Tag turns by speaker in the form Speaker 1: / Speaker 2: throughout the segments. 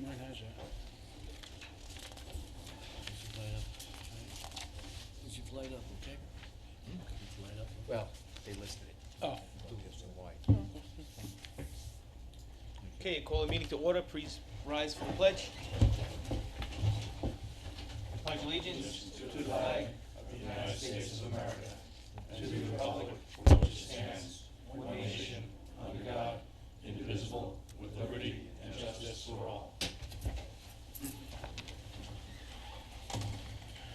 Speaker 1: mine has that.
Speaker 2: It's light up. Is it light up, okay? It's light up.
Speaker 3: Well, they listed it.
Speaker 1: Oh.
Speaker 3: Blue is the white.
Speaker 4: Okay, call the meeting to order. Please rise for the pledge. Pledge allegiance to the flag of the United States of America and to the republic for which it stands, one nation, under God, indivisible, with liberty and justice for all.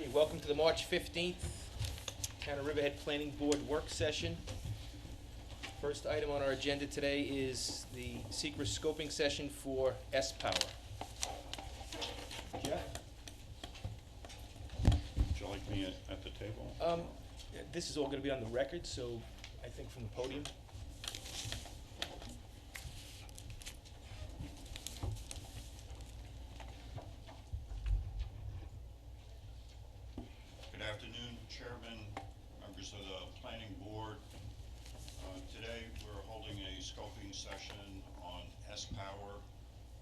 Speaker 4: Okay, welcome to the March 15th Town of Riverhead Planning Board work session. First item on our agenda today is the secret scoping session for S-Power. Jeff?
Speaker 5: Would you like me at the table?
Speaker 4: This is all gonna be on the record, so I think from the podium.
Speaker 5: Good afternoon, Chairman, members of the Planning Board. Today we're holding a scoping session on S-Power,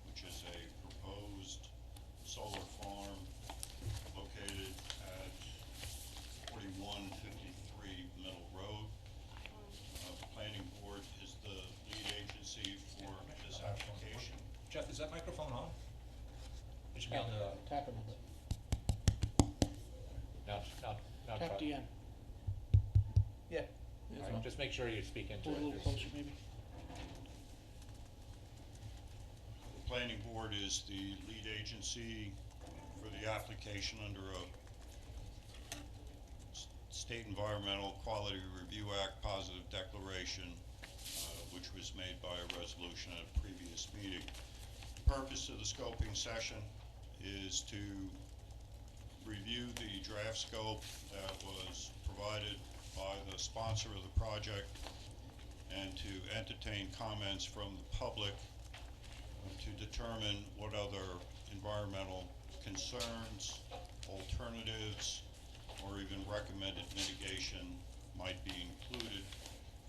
Speaker 5: which is a proposed solar farm located at 4153 Middle Road. The Planning Board is the lead agency for this application.
Speaker 6: Jeff, is that microphone on? It should be on the.
Speaker 1: Tap it a little bit.
Speaker 3: Now
Speaker 1: Tap
Speaker 3: try.
Speaker 1: the end.
Speaker 4: Yeah.
Speaker 3: All right, just make sure you speak into
Speaker 1: Pull it a
Speaker 3: it.
Speaker 1: little closer, maybe.
Speaker 5: The Planning Board is the lead agency for the application under a State Environmental Quality Review Act positive declaration, which was made by a resolution at a previous meeting. The purpose of the scoping session is to review the draft scope that was provided by the sponsor of the project and to entertain comments from the public to determine what other environmental concerns, alternatives, or even recommended mitigation might be included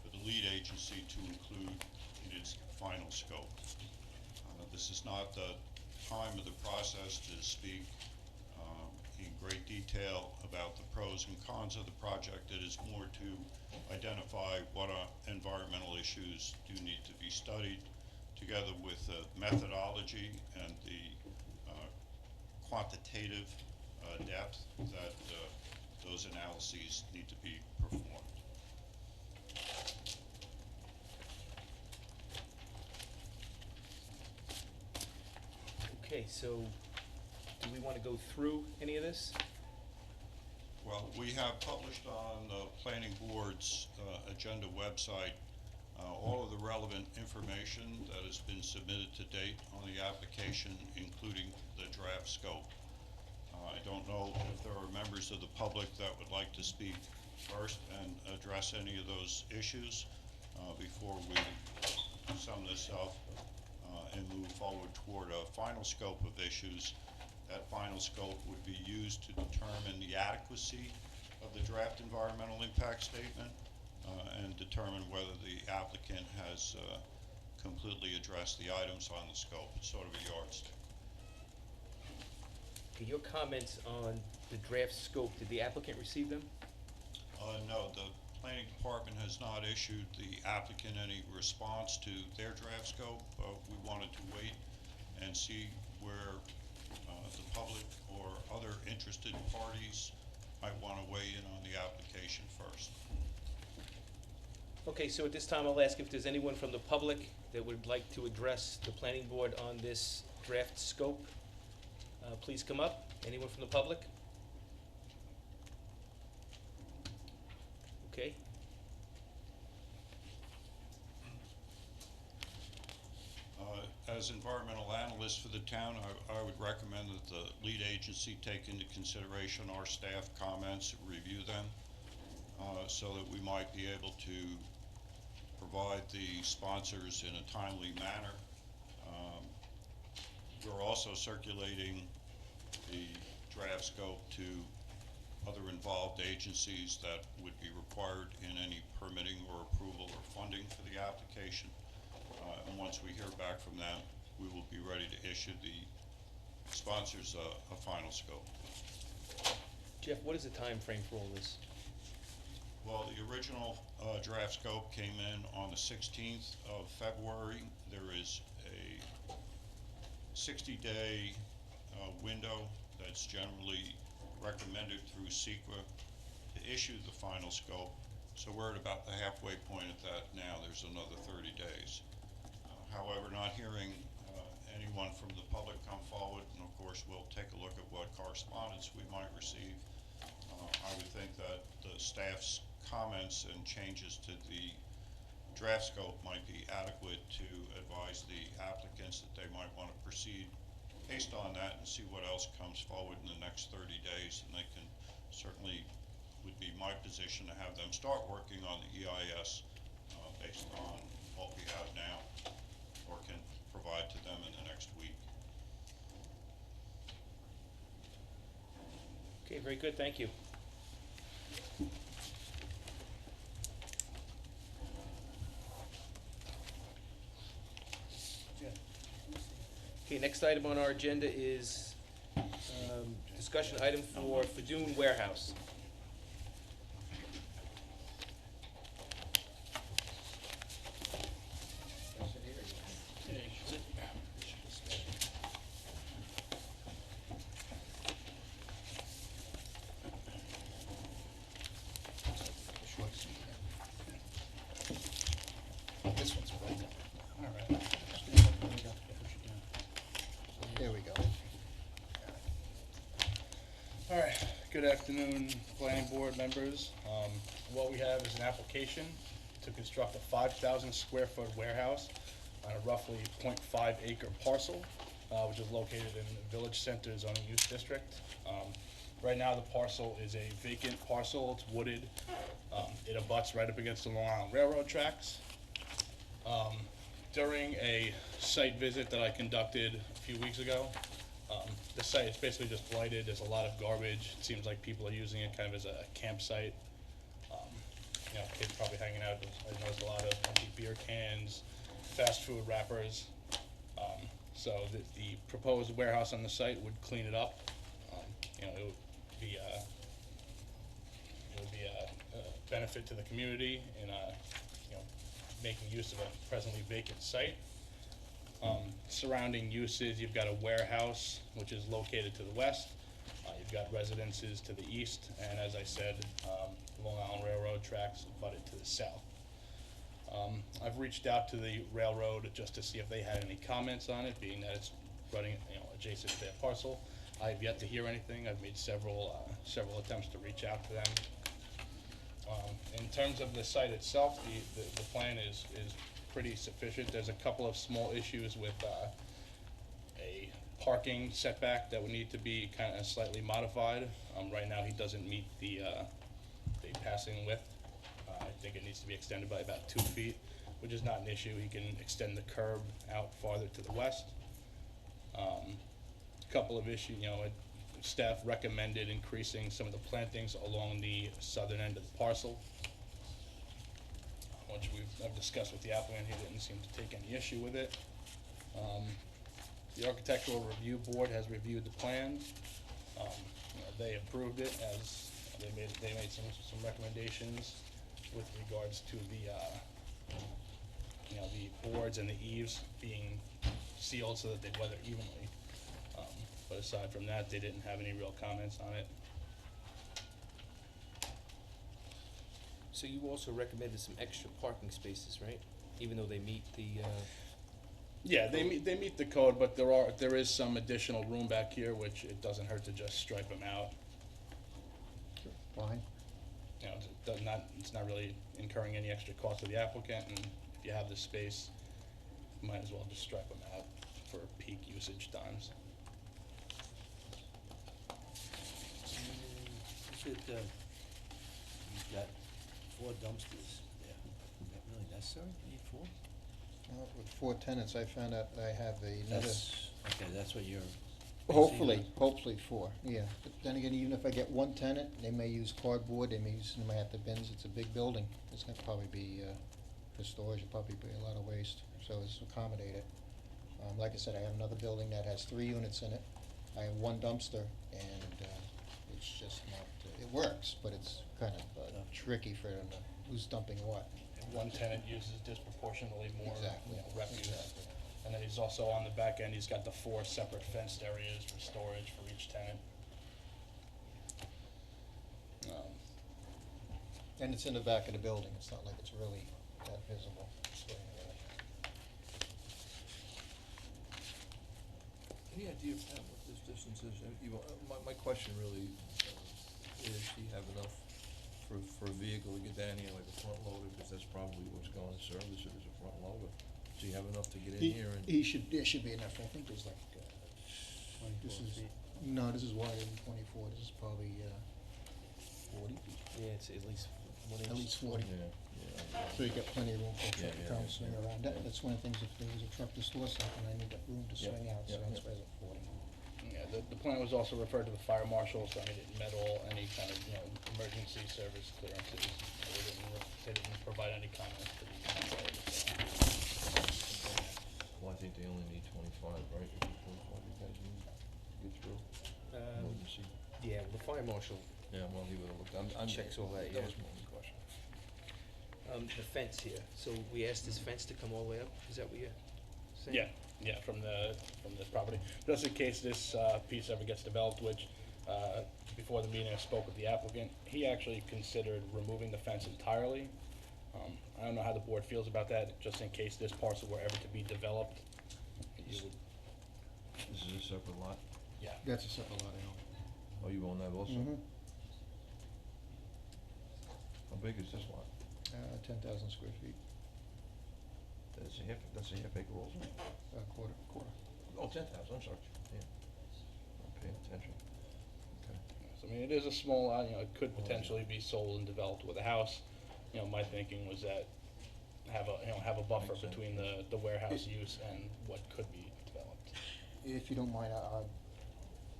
Speaker 5: for the lead agency to include in its final scope. This is not the time of the process to speak in great detail about the pros and cons of the project. It is more to identify what environmental issues do need to be studied, together with the methodology and the quantitative depth that those analyses need to be performed.
Speaker 4: Okay, so do we want to go through any of this?
Speaker 5: Well, we have published on the Planning Board's agenda website all of the relevant information that has been submitted to date on the application, including the draft scope. I don't know if there are members of the public that would like to speak first and address any of those issues before we sum this up and move forward toward a final scope of issues. That final scope would be used to determine the adequacy of the draft environmental impact statement and determine whether the applicant has completely addressed the items on the scope. It's sort of a yardstick.
Speaker 4: Okay, your comments on the draft scope, did the applicant receive them?
Speaker 5: No, the planning department has not issued the applicant any response to their draft scope. We wanted to wait and see where the public or other interested parties might want to weigh in on the application first.
Speaker 4: Okay, so at this time I'll ask if there's anyone from the public that would like to address the planning board on this draft scope. Please come up. Anyone from the public? Okay.
Speaker 5: As environmental analyst for the town, I would recommend that the lead agency take into consideration our staff comments, review them, so that we might be able to provide the sponsors in a timely manner. We're also circulating the draft scope to other involved agencies that would be required in any permitting or approval or funding for the application. And once we hear back from them, we will be ready to issue the sponsors a final scope.
Speaker 1: Jeff, what is the time frame for all this?
Speaker 5: Well, the original draft scope came in on the 16th of February. There is a 60-day window that's generally recommended through SEQA to issue the final scope. So we're at about the halfway point at that now. There's another 30 days. However, not hearing anyone from the public come forward, and of course we'll take a look at what correspondence we might receive. I would think that the staff's comments and changes to the draft scope might be adequate to advise the applicants that they might want to proceed based on that and see what else comes forward in the next 30 days. And they can certainly, would be my position to have them start working on the EIS based on what we have now, or can provide to them in the next week.
Speaker 1: Okay, very good, thank you. Okay, next item on our agenda is discussion item for Fadoon Warehouse.
Speaker 7: This one's right.
Speaker 2: All right.
Speaker 7: There we go.
Speaker 8: All right, good afternoon, planning board members. What we have is an application to construct a 5,000 square foot warehouse on a roughly 0.5 acre parcel, which is located in the Village Center zoning use district. Right now, the parcel is a vacant parcel, it's wooded. It abuts right up against the Long Island Railroad tracks. During a site visit that I conducted a few weeks ago, the site is basically just blighted. There's a lot of garbage. It seems like people are using it kind of as a campsite. You know, kids probably hanging out. I noticed a lot of empty beer cans, fast food wrappers. So the proposed warehouse on the site would clean it up. You know, it would be a benefit to the community in you know, making use of a presently vacant site. Surrounding uses, you've got a warehouse, which is located to the west. You've got residences to the east, and as I said, Long Island Railroad tracks abutted to the south. I've reached out to the railroad just to see if they had any comments on it, being that it's running, you know, adjacent to their parcel. I've yet to hear anything. I've made several attempts to reach out to them. In terms of the site itself, the plan is pretty sufficient. There's a couple of small issues with a parking setback that would need to be kind of slightly modified. Right now, he doesn't meet the passing width. I think it needs to be extended by about 2 feet, which is not an issue. He can extend the curb out farther to the west. Couple of issues, you know, staff recommended increasing some of the plantings along the southern end of the parcel, which I've discussed with the applicant. He didn't seem to take any issue with it. The Architectural Review Board has reviewed the plans. You know, they approved it as they made some recommendations with regards to the you know, the boards and the eaves being sealed so that they weather evenly. But aside from that, they didn't have any real comments on it.
Speaker 1: So you also recommended some extra parking spaces, right? Even though they meet the,
Speaker 8: Yeah, they meet the code, but there is some additional room back here, which it doesn't hurt to just stripe them out.
Speaker 7: Fine.
Speaker 8: You know, it's not really incurring any extra cost to the applicant, and if you have the space, you might as well just stripe them out for peak usage times.
Speaker 2: Is it, you've got 4 dumpsters there. Is that really necessary? You need 4?
Speaker 7: With 4 tenants, I found out I have another,
Speaker 2: Okay, that's what you're.
Speaker 7: hopefully 4, yeah. But then again, even if I get 1 tenant, they may use cardboard, they may have the bins, it's a big building. It's gonna probably be, for storage, it'll probably be a lot of waste, so it's accommodated. Like I said, I have another building that has 3 units in it. I have one dumpster, and, it's just not, it works, but it's kind of, tricky for them to, who's dumping what.
Speaker 8: And one tenant uses disproportionately more,
Speaker 7: Exactly,
Speaker 8: refuse.
Speaker 7: exactly.
Speaker 8: And then he's also on the back end, he's got the 4 separate fenced areas for storage for each tenant.
Speaker 7: And it's in the back of the building, it's not like it's really that visible. So,
Speaker 6: Any idea, Pat, what this distance is? My question really is, do you have enough for a vehicle to get down here, like a front loader, because that's probably what's going to service it, is a front loader. Do you have enough to get in here and?
Speaker 7: There should be enough, I think there's like, this is, no, this is wider than 24, this is probably, 40,
Speaker 1: Yeah, it's at least 1 inch.
Speaker 7: at least 40.
Speaker 6: Yeah.
Speaker 7: So you got plenty of room for a truck to
Speaker 6: Yeah,
Speaker 7: come
Speaker 6: yeah,
Speaker 7: swing
Speaker 6: yeah.
Speaker 7: around. That's one of the things, if there was a truck to store something, I need that room to
Speaker 6: Yeah,
Speaker 7: swing out, so
Speaker 6: yeah,
Speaker 7: that's
Speaker 6: yeah.
Speaker 7: why it's at 40.
Speaker 8: Yeah, the plan was also referred to the fire marshal, so I mean, it met all any kind of, emergency service clearances. They didn't provide any comments to the contrary, so.
Speaker 6: Well, I think they only need 25, right? Is it 25 you guys need to get through? Emergency.
Speaker 1: Yeah, well, the fire marshal,
Speaker 6: Yeah, well, he would've looked, I'm.
Speaker 1: Checks all that,
Speaker 6: That
Speaker 1: yeah.
Speaker 6: was my only question.
Speaker 1: the fence here, so we asked this fence to come all the way up, is that what you're saying?
Speaker 8: Yeah, from the property. Just in case this, piece ever gets developed, which, before the meeting I spoke with the applicant, he actually considered removing the fence entirely. I don't know how the board feels about that, just in case this parcel were ever to be developed. You would,
Speaker 6: This is a separate lot?
Speaker 8: yeah,
Speaker 7: That's a separate lot, I know.
Speaker 6: Oh, you own that also?
Speaker 7: Mhm.
Speaker 6: How big is this lot?
Speaker 7: 10,000 square feet,
Speaker 6: That's a half acre also?
Speaker 7: quarter.
Speaker 6: Oh, 10,000, I'm sorry, yeah. I'm paying attention. Okay.
Speaker 8: so I mean, it is a small lot, it could potentially be sold and developed with a house. My thinking was that have a buffer
Speaker 6: Makes sense.
Speaker 8: between the warehouse use and what could be developed.
Speaker 7: If you don't mind,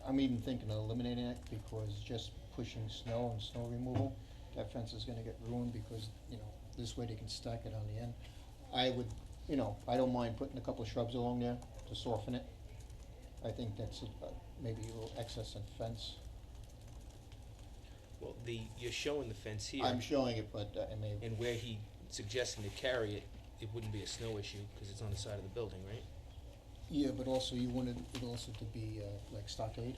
Speaker 7: I'm even thinking of eliminating it, because just pushing snow and snow removal, that fence is gonna get ruined, because, this way they can stack it on the end. I would, I don't mind putting a couple of shrubs along there to soften it. I think that's maybe a little excess in fence.
Speaker 1: Well, you're showing the fence here.
Speaker 7: I'm showing it, but I may,
Speaker 1: And where he suggesting to carry it, it wouldn't be a snow issue, cause it's on the side of the building, right?
Speaker 7: yeah, but also you wanted it also to be, like stockade.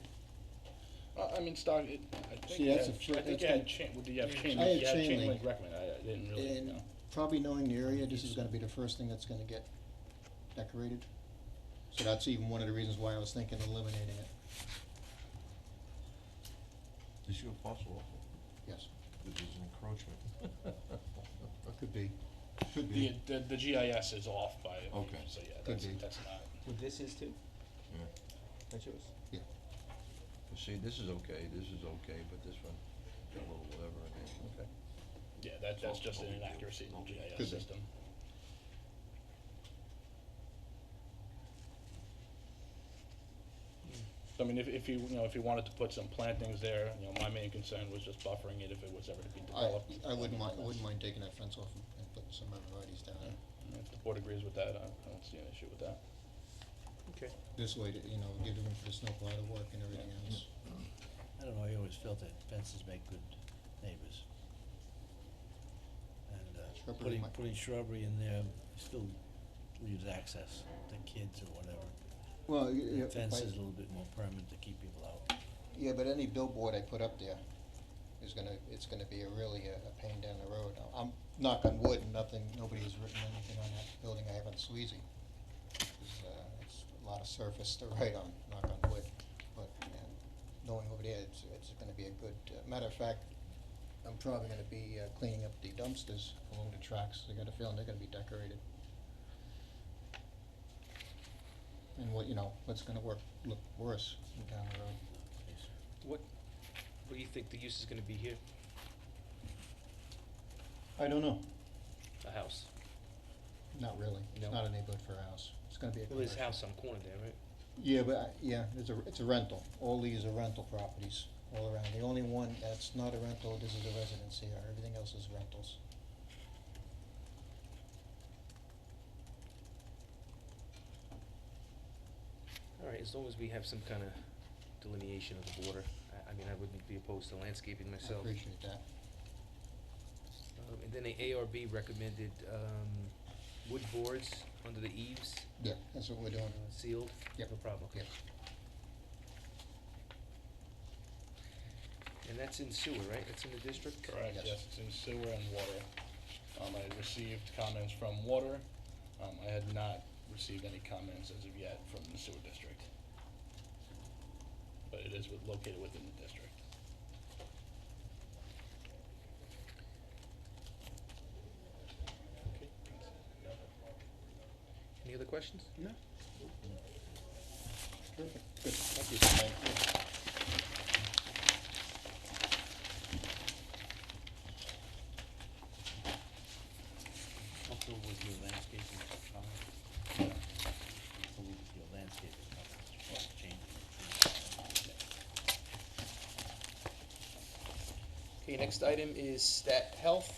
Speaker 8: I mean, stock, I think
Speaker 7: See,
Speaker 8: you
Speaker 7: that's
Speaker 8: had,
Speaker 7: a fir-
Speaker 8: I think
Speaker 7: that's
Speaker 8: you had
Speaker 7: good.
Speaker 8: you have chain,
Speaker 7: I had
Speaker 8: you had
Speaker 7: chain
Speaker 8: chain
Speaker 7: link.
Speaker 8: link recommend, I didn't really,
Speaker 7: And probably knowing the area, this is gonna be the first thing that's gonna get decorated. So that's even one of the reasons why I was thinking of eliminating it,
Speaker 6: Is your parcel also?
Speaker 7: yes.
Speaker 6: This is an encroachment.
Speaker 7: Could be, could
Speaker 8: The,
Speaker 7: be.
Speaker 8: the GIS is off by,
Speaker 6: Okay.
Speaker 8: so yeah,
Speaker 7: Could
Speaker 8: that's,
Speaker 7: be.
Speaker 8: that's not,
Speaker 1: Well, this is too,
Speaker 6: Yeah.
Speaker 1: that's yours?
Speaker 7: Yeah.
Speaker 6: You see, this is okay, but this one got a little whatever in it, okay.
Speaker 8: yeah, that's just an inaccuracy in the
Speaker 7: Could
Speaker 8: GIS
Speaker 7: be.
Speaker 8: system. So, I mean, if you wanted to put some plantings there, my main concern was just buffering it if it was ever to be developed.
Speaker 7: I wouldn't mind taking that fence off and putting some arborvitae's down there.
Speaker 8: And if the board agrees with that, I don't see an issue with that.
Speaker 1: Okay.
Speaker 7: This way, to, give room for the snowplow to work and everything else.
Speaker 2: I don't know, I always felt that fences make good neighbors. And,
Speaker 7: Shrubbery might-
Speaker 2: putting shrubbery in there still leaves access to kids or whatever.
Speaker 7: Well,
Speaker 2: The fence is a little bit more permanent to keep people out.
Speaker 7: yeah, but any billboard I put up there it's gonna be really a pain down the road. I'm, knock on wood, nobody has written anything on that building I have on Sweezy. It's a lot of surface to write on, knock on wood, but, going over there, it's gonna be a good, matter of fact, I'm probably gonna be, cleaning up the dumpsters along the tracks, I got a feeling they're gonna be decorated. And what's gonna look worse down the road.
Speaker 1: What do you think the use is gonna be here?
Speaker 7: I don't know.
Speaker 1: A house?
Speaker 7: Not really.
Speaker 1: No.
Speaker 7: It's not a neighborhood for a house. It's gonna be a
Speaker 1: Well, there's a
Speaker 7: commercial.
Speaker 1: house on the corner there, right?
Speaker 7: Yeah, but, it's a rental. All these are rental properties all around. The only one that's not a rental, this is a residence here. Everything else is rentals.
Speaker 1: All right, as long as we have some kinda delineation of the border. I mean, I wouldn't be opposed to landscaping
Speaker 7: I
Speaker 1: myself.
Speaker 7: appreciate that.
Speaker 1: And then the ARB recommended, wood boards under the eaves,
Speaker 7: Yeah, that's what we're doing.
Speaker 1: sealed.
Speaker 7: Yep.
Speaker 1: No problem, okay.
Speaker 7: Yep.
Speaker 1: And that's in sewer, right? That's in the district?
Speaker 8: Correct,
Speaker 7: Yes.
Speaker 8: yes, it's in sewer and water. I had received comments from water. I had not received any comments as of yet from the sewer district. But it is located within the district.
Speaker 1: Okay. Any other questions?
Speaker 7: No. Perfect. Good.
Speaker 1: Thank you.
Speaker 2: Comfortable with your landscaping, comfortable with your landscaping, changing.
Speaker 1: Okay, next item is Stat Health,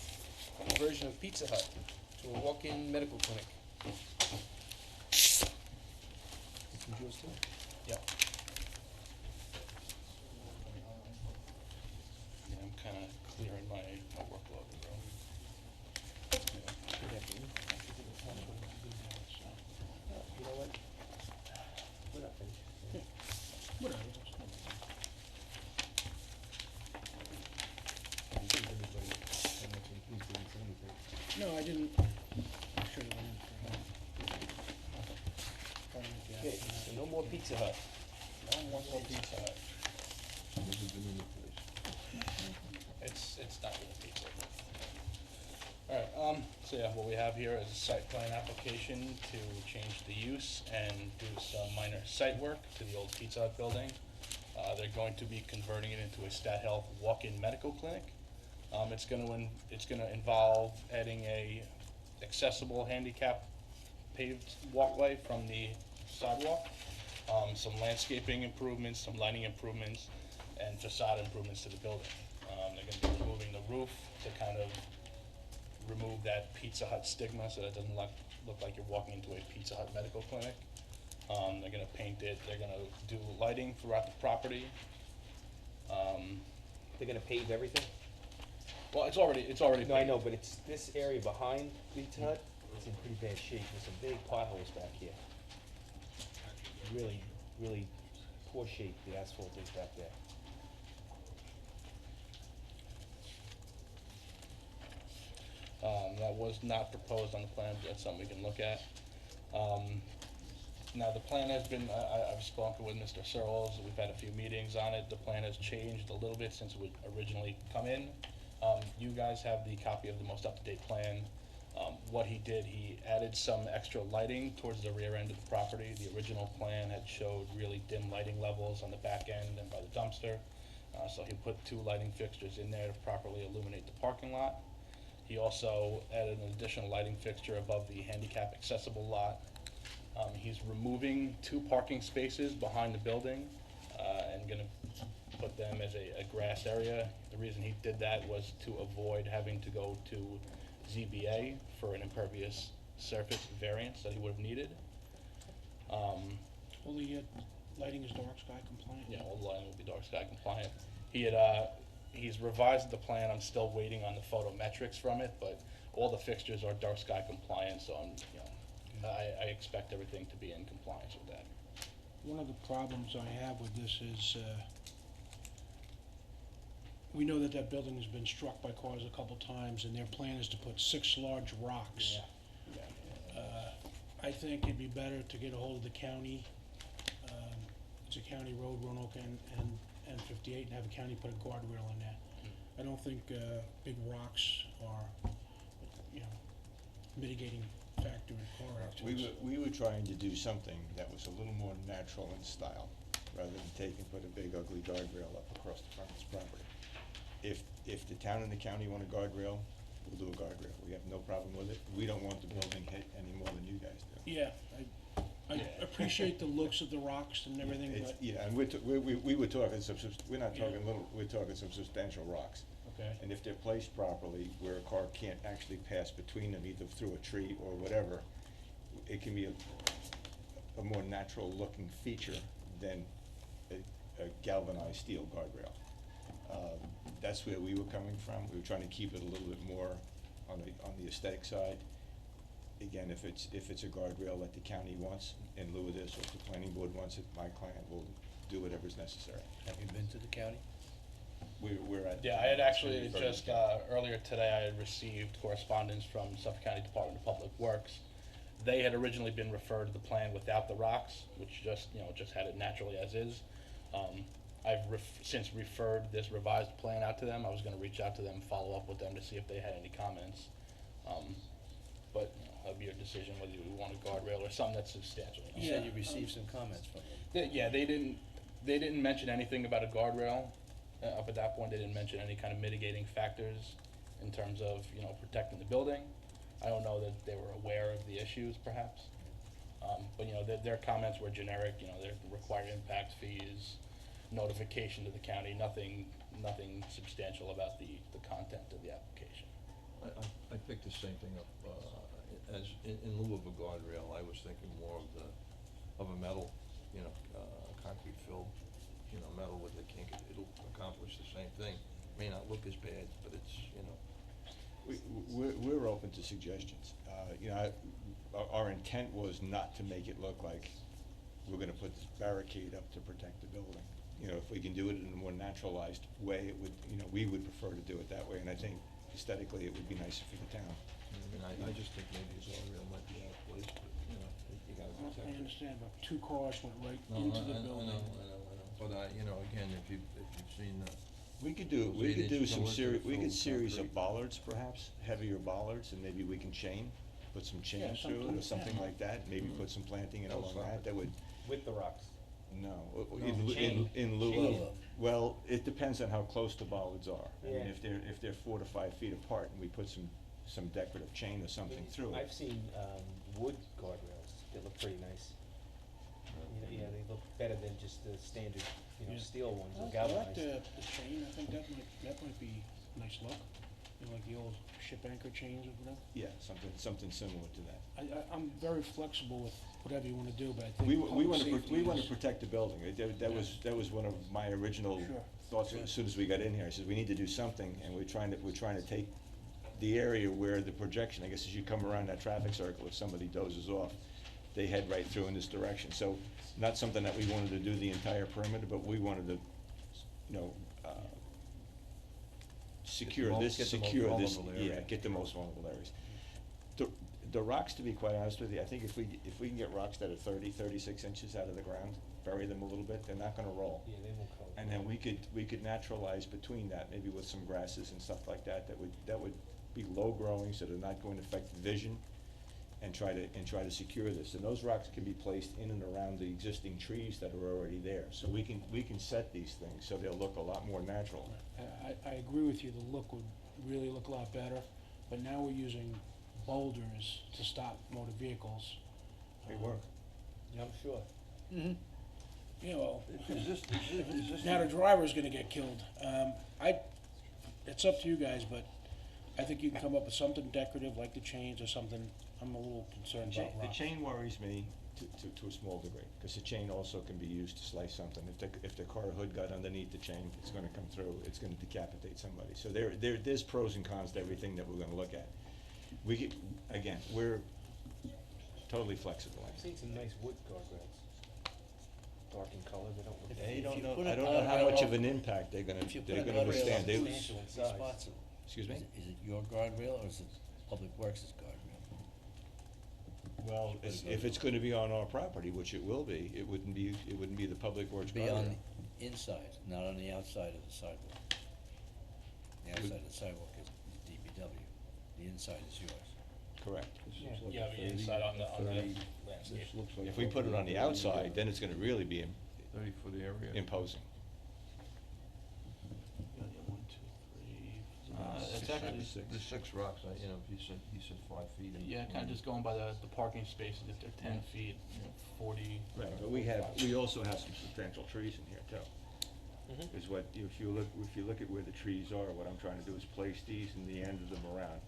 Speaker 1: conversion of Pizza Hut to a walk-in medical clinic. This is yours too?
Speaker 8: Yep. Yeah, I'm kinda clearing my workload, bro.
Speaker 1: You know what? We're not finished.
Speaker 9: No, I didn't. I should've went in for
Speaker 1: Okay, so no more Pizza Hut.
Speaker 8: No more Pizza Hut.
Speaker 6: Never been in the place.
Speaker 8: It's not really pizza. Alright, so yeah, what we have here is a site plan application to change the use and do some minor site work to the old Pizza Hut building. They're going to be converting it into a Stat Health walk-in medical clinic. It's gonna involve adding a accessible handicap paved walkway from the sidewalk, some landscaping improvements, some lighting improvements, and facade improvements to the building. They're gonna be removing the roof to kind of remove that Pizza Hut stigma so that it doesn't look like you're walking into a Pizza Hut medical clinic. They're gonna paint it, they're gonna do lighting throughout the property.
Speaker 1: They're gonna pave everything?
Speaker 8: Well, it's already
Speaker 1: No, I
Speaker 8: paved.
Speaker 1: know, but it's this area behind Pizza Hut, it's in pretty bad shape. There's some big potholes back here. Really, really poor shape the asphalt is back there.
Speaker 8: That was not proposed on the plan, but that's something we can look at. Now, the plan has been, I've spoken with Mr. Searles, we've had a few meetings on it. The plan has changed a little bit since it would originally come in. You guys have the copy of the most up-to-date plan. What he did, he added some extra lighting towards the rear end of the property. The original plan had showed really dim lighting levels on the back end and by the dumpster. So he put 2 lighting fixtures in there to properly illuminate the parking lot. He also added an additional lighting fixture above the handicap accessible lot. He's removing 2 parking spaces behind the building, and gonna put them as a grass area. The reason he did that was to avoid having to go to ZBA for an impervious surface variance that he would have needed.
Speaker 9: All the lighting is dark sky compliant?
Speaker 8: Yeah, all the lighting will be dark sky compliant. He's revised the plan, I'm still waiting on the photometrics from it, but all the fixtures are dark sky compliant, so I expect everything to be in compliance with that.
Speaker 9: One of the problems I have with this is, we know that that building has been struck by cars a couple times, and their plan is to put 6 large rocks. I think it'd be better to get a hold of the county. It's a county road, Roanoke and 58, and have a county put a guardrail on that. I don't think big rocks are, mitigating factor in car accidents.
Speaker 10: We were trying to do something that was a little more natural in style, rather than take and put a big ugly guardrail up across the front of this property. If the town and the county want a guardrail, we'll do a guardrail. We have no problem with it. We don't want the building hit any more than you guys do.
Speaker 9: Yeah, I appreciate the looks of the rocks and everything,
Speaker 10: It's-
Speaker 9: but,
Speaker 10: Yeah, and we were talking we're not talking little, we're talking some substantial rocks.
Speaker 9: okay.
Speaker 10: And if they're placed properly, where a car can't actually pass between them, either through a tree or whatever, it can be a more natural looking feature than a galvanized steel guardrail. That's where we were coming from. We were trying to keep it a little bit more on the aesthetic side. Again, if it's a guardrail that the county wants in lieu of this, or if the planning board wants it, my client will do whatever's necessary.
Speaker 2: Have you been to the county?
Speaker 10: We're at.
Speaker 8: Yeah, I had actually
Speaker 10: referred to
Speaker 8: just,
Speaker 10: the county.
Speaker 8: earlier today, I had received correspondence from Suffolk County Department of Public Works. They had originally been referred to the plan without the rocks, which just, just had it naturally as is. I've since referred this revised plan out to them. I was gonna reach out to them, follow up with them to see if they had any comments. But, that'd be your decision whether you want a guardrail or something that's substantial.
Speaker 2: You said you received some comments from them.
Speaker 8: Yeah, they didn't mention anything about a guardrail. Up at that point, they didn't mention any kind of mitigating factors in terms of, protecting the building. I don't know that they were aware of the issues, perhaps. But, their comments were generic, their required impact fees, notification to the county, nothing substantial about the content of the application.
Speaker 6: I picked the same thing up, as in lieu of a guardrail, I was thinking more of a metal, concrete filled, metal with a kink, it'll accomplish the same thing. May not look as bad, but it's,
Speaker 10: We're open to suggestions. Our intent was not to make it look like we're gonna put this barricade up to protect the building. If we can do it in a more naturalized way, it would, we would prefer to do it that way, and I think aesthetically it would be nicer for the town.
Speaker 6: I just think maybe a guardrail might be out of place, but, you gotta
Speaker 9: Well,
Speaker 6: protect
Speaker 9: I
Speaker 6: it.
Speaker 9: understand, but 2 cars went right
Speaker 6: No,
Speaker 9: into
Speaker 6: I
Speaker 9: the
Speaker 6: know,
Speaker 9: building.
Speaker 6: but again, if you've seen,
Speaker 10: We could do
Speaker 6: Those 8-inch
Speaker 10: some
Speaker 6: pillars that
Speaker 10: we could
Speaker 6: fill
Speaker 10: series of
Speaker 6: concrete.
Speaker 10: bollards perhaps, heavier bollards, and maybe we can put some chain
Speaker 9: Yeah,
Speaker 10: through it
Speaker 9: something,
Speaker 10: or something
Speaker 9: yeah.
Speaker 10: like that, maybe put some planting in
Speaker 6: That'll
Speaker 10: along
Speaker 6: stop
Speaker 10: that,
Speaker 6: it.
Speaker 10: that would,
Speaker 3: With the rocks.
Speaker 10: no,
Speaker 6: No,
Speaker 10: in
Speaker 3: chain.
Speaker 10: lieu
Speaker 2: Chain.
Speaker 10: of, well, it depends on how close the bollards are. I mean,
Speaker 3: Yeah.
Speaker 10: if they're 4 to 5 feet apart and we put some decorative chain or something through it.
Speaker 3: I've seen, wood guardrails that look pretty nice. They look better than just the standard,
Speaker 9: Yeah.
Speaker 3: steel ones
Speaker 9: I
Speaker 3: or
Speaker 9: like
Speaker 3: galvanized.
Speaker 9: the chain, I think that might be a nice look, like the old ship anchor chains or whatever.
Speaker 10: Yeah, something similar to that.
Speaker 9: I'm very flexible with whatever you wanna do, but I think
Speaker 10: We
Speaker 9: public
Speaker 10: wanna,
Speaker 9: safety
Speaker 10: we wanna
Speaker 9: is-
Speaker 10: protect the building. That was one of my original
Speaker 9: Sure.
Speaker 10: thoughts as soon as we got in here. I said, we need to do something, and we're trying to take the area where the projection, I guess as you come around that traffic circle, if somebody dozes off, they head right through in this direction. So, not something that we wanted to do the entire perimeter, but we wanted to, secure this,
Speaker 6: get the most
Speaker 10: secure this,
Speaker 6: vulnerable
Speaker 10: yeah,
Speaker 6: area.
Speaker 10: get the most vulnerable areas. The rocks, to be quite honest with you, I think if we can get rocks that are 36 inches out of the ground, bury them a little bit, they're not gonna roll.
Speaker 3: Yeah, they won't go.
Speaker 10: And then we could naturalize between that, maybe with some grasses and stuff like that, that would be low growing, so they're not going to affect vision, and try to secure this. And those rocks can be placed in and around the existing trees that are already there. So we can set these things so they'll look a lot more natural.
Speaker 9: I agree with you, the look would really look a lot better, but now we're using boulders to stop motor vehicles.
Speaker 10: They work.
Speaker 3: Yeah, I'm sure.
Speaker 9: Yeah, well,
Speaker 6: is this?
Speaker 9: now the driver's gonna get killed. It's up to you guys, but I think you can come up with something decorative like the chains or something. I'm a little concerned about
Speaker 10: The
Speaker 9: rocks.
Speaker 10: chain worries me to a small degree, because the chain also can be used to slice something. If the car hood got underneath the chain, it's gonna come through, it's gonna decapitate somebody. So there's pros and cons to everything that we're gonna look at. Again, we're totally flexible.
Speaker 3: I've seen some nice wood guardrails. Dark in color, they don't look.
Speaker 2: If
Speaker 10: I
Speaker 2: you
Speaker 10: don't know,
Speaker 2: put a
Speaker 10: I don't know how
Speaker 2: guardrail-
Speaker 10: much of an impact they're gonna
Speaker 2: If you put a
Speaker 10: withstand.
Speaker 2: guardrail
Speaker 10: They-
Speaker 2: up to
Speaker 3: substantial in
Speaker 2: these
Speaker 3: size.
Speaker 2: spots,
Speaker 10: Excuse me?
Speaker 2: is it your guardrail or is it Public Works' guardrail?
Speaker 10: Well, if it's gonna be on our property, which it will be, it wouldn't be the Public Works
Speaker 2: Be on
Speaker 10: guardrail.
Speaker 2: the inside, not on the outside of the sidewalk. The outside of the sidewalk is DPW, the inside is yours.
Speaker 10: Correct.
Speaker 8: Yeah, the inside on the landscape.
Speaker 6: This looks like.
Speaker 10: If we put it on the outside, then it's gonna really be
Speaker 6: 30-foot area.
Speaker 10: imposing.
Speaker 8: It's actually,
Speaker 6: The 6 rocks, he said 5 feet. and-
Speaker 8: yeah, kinda just going by the parking spaces, if they're 10 feet, 40.
Speaker 10: Right, but we also have some substantial trees in here too. Is what, if you look at where the trees are, what I'm trying to do is place these and the end of them around,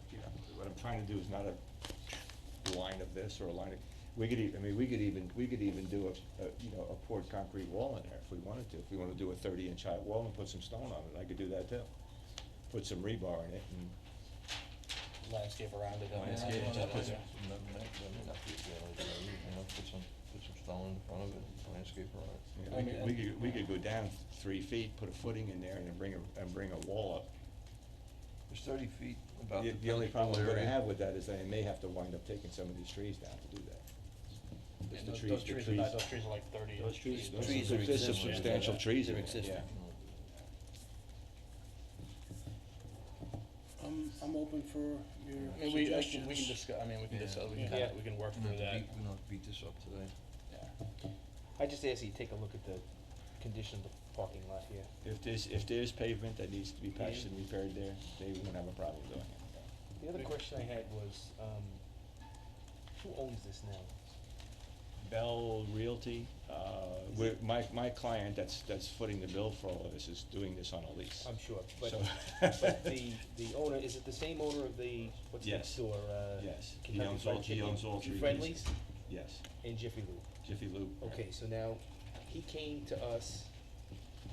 Speaker 10: What I'm trying to do is not a line of this or a line of, We could even do a poured concrete wall in there if we wanted to. If we wanna do a 30-inch high wall and put some stone on it, I could do that too. Put some rebar in it and,
Speaker 8: Landscape around it.
Speaker 10: Landscape,
Speaker 6: Well,
Speaker 10: just put
Speaker 6: that may not be a bad idea, you know, put some stone in front of it, landscape around it.
Speaker 10: you know,
Speaker 8: I mean,
Speaker 10: we could go down 3 feet, put a footing in there and then bring a wall up.
Speaker 6: There's 30 feet about
Speaker 10: The only problem we're gonna
Speaker 6: area.
Speaker 10: have with that is they may have to wind up taking some of these trees down to do that. Just the
Speaker 8: Those
Speaker 10: the
Speaker 8: trees are not, those trees are like 30.
Speaker 2: Those trees-
Speaker 10: Those
Speaker 2: trees are
Speaker 10: there's some
Speaker 2: existing.
Speaker 10: substantial trees in
Speaker 2: They're
Speaker 10: there,
Speaker 2: existing.
Speaker 10: yeah.
Speaker 9: I'm open for your
Speaker 8: I mean, we can
Speaker 9: suggestions.
Speaker 8: discuss, I mean, we can
Speaker 6: Yeah.
Speaker 8: discuss, we can
Speaker 3: Yeah.
Speaker 8: kinda, we can work
Speaker 6: We
Speaker 8: through
Speaker 6: don't have
Speaker 8: that.
Speaker 6: to beat, we don't have to beat this up today.
Speaker 8: Yeah.
Speaker 3: I just ask that you take a look at the condition of the parking lot here.
Speaker 10: If there's pavement that needs to be patched and repaired there, they won't have a problem doing it.
Speaker 3: The other question I had was, who owns this now?
Speaker 10: Bell Realty, my client that's footing the bill for all of this is doing this on a lease.
Speaker 3: I'm sure, but,
Speaker 10: So-
Speaker 3: but the owner, is it the same owner of the, what's next
Speaker 10: Yes.
Speaker 3: door,
Speaker 10: Yes, he
Speaker 3: Kentucky
Speaker 10: owns
Speaker 3: Fried
Speaker 10: all, he
Speaker 3: Chicken?
Speaker 10: owns all 3
Speaker 3: Friendlies
Speaker 10: leases. Yes,
Speaker 3: and Jiffy Lube.
Speaker 10: Jiffy Lube.
Speaker 3: Okay, so now, he came to us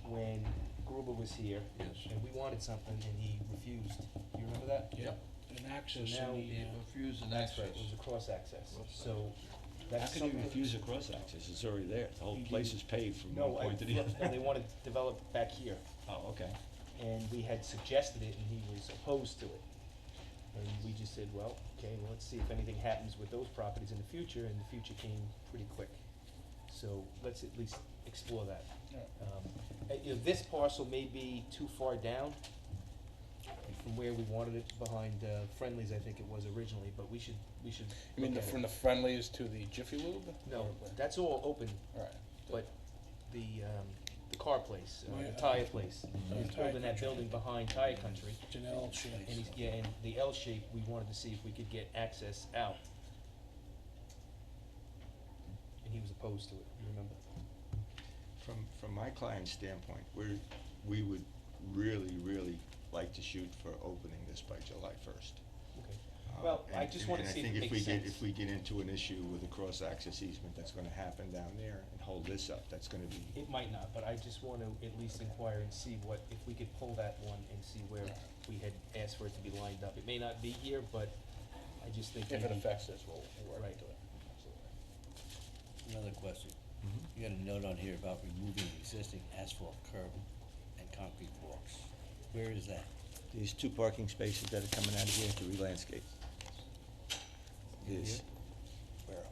Speaker 3: when Gruber was here.
Speaker 6: Yes.
Speaker 3: And we wanted something and he refused. Do you remember that?
Speaker 9: Yep, an access
Speaker 3: Now
Speaker 9: in
Speaker 6: He
Speaker 9: the,
Speaker 6: refused an
Speaker 3: That's
Speaker 6: access.
Speaker 3: right, it was a cross-access,
Speaker 6: Cross
Speaker 3: so
Speaker 10: How
Speaker 3: that's
Speaker 10: can you
Speaker 3: something.
Speaker 10: refuse a cross-access? It's already there. The whole
Speaker 3: He
Speaker 10: place
Speaker 3: didn't-
Speaker 10: is paved from
Speaker 3: No,
Speaker 10: one point to the other.
Speaker 3: no, they wanted to develop back here,
Speaker 10: Oh, okay.
Speaker 3: and we had suggested it, and he was opposed to it. And we just said, well, okay, well, let's see if anything happens with those properties in the future, and the future came pretty quick. So let's at least explore that. You know, this parcel may be too far down from where we wanted it, behind Friendly's, I think it was originally, but we should
Speaker 8: You mean
Speaker 3: look at
Speaker 8: from
Speaker 3: it.
Speaker 8: the Friendlies to the Jiffy Lube?
Speaker 3: No,
Speaker 8: Or-
Speaker 3: that's all open,
Speaker 8: Alright.
Speaker 3: but the car place,
Speaker 9: Oh,
Speaker 3: the
Speaker 9: yeah.
Speaker 3: tire place,
Speaker 9: Oh,
Speaker 3: he's
Speaker 9: Tire
Speaker 3: building that
Speaker 9: Country.
Speaker 3: building behind Tire Country.
Speaker 9: it's an L shape.
Speaker 3: And he's, yeah, and the L shape, we wanted to see if we could get access out. And he was opposed to it, you remember?
Speaker 10: From my client's standpoint, we would really like to shoot for opening this by July 1st.
Speaker 3: Okay. Well, I just wanna see if it makes sense.
Speaker 10: If we get into an issue with a cross-access easement that's gonna happen down there and hold this up, that's gonna be,
Speaker 3: It might not, but I just wanna at least inquire and see what, if we could pull that one and see where we had asked for it to be lined up. It may not be here, but I just think
Speaker 8: If it
Speaker 3: maybe-
Speaker 8: affects this, we'll work
Speaker 3: Right.
Speaker 8: into it. Absolutely.
Speaker 2: Another question. You got a note on here about removing existing asphalt curb and concrete walks. Where is that?
Speaker 10: these 2 parking spaces that are coming out of here to re-landscape. Is,
Speaker 2: Where are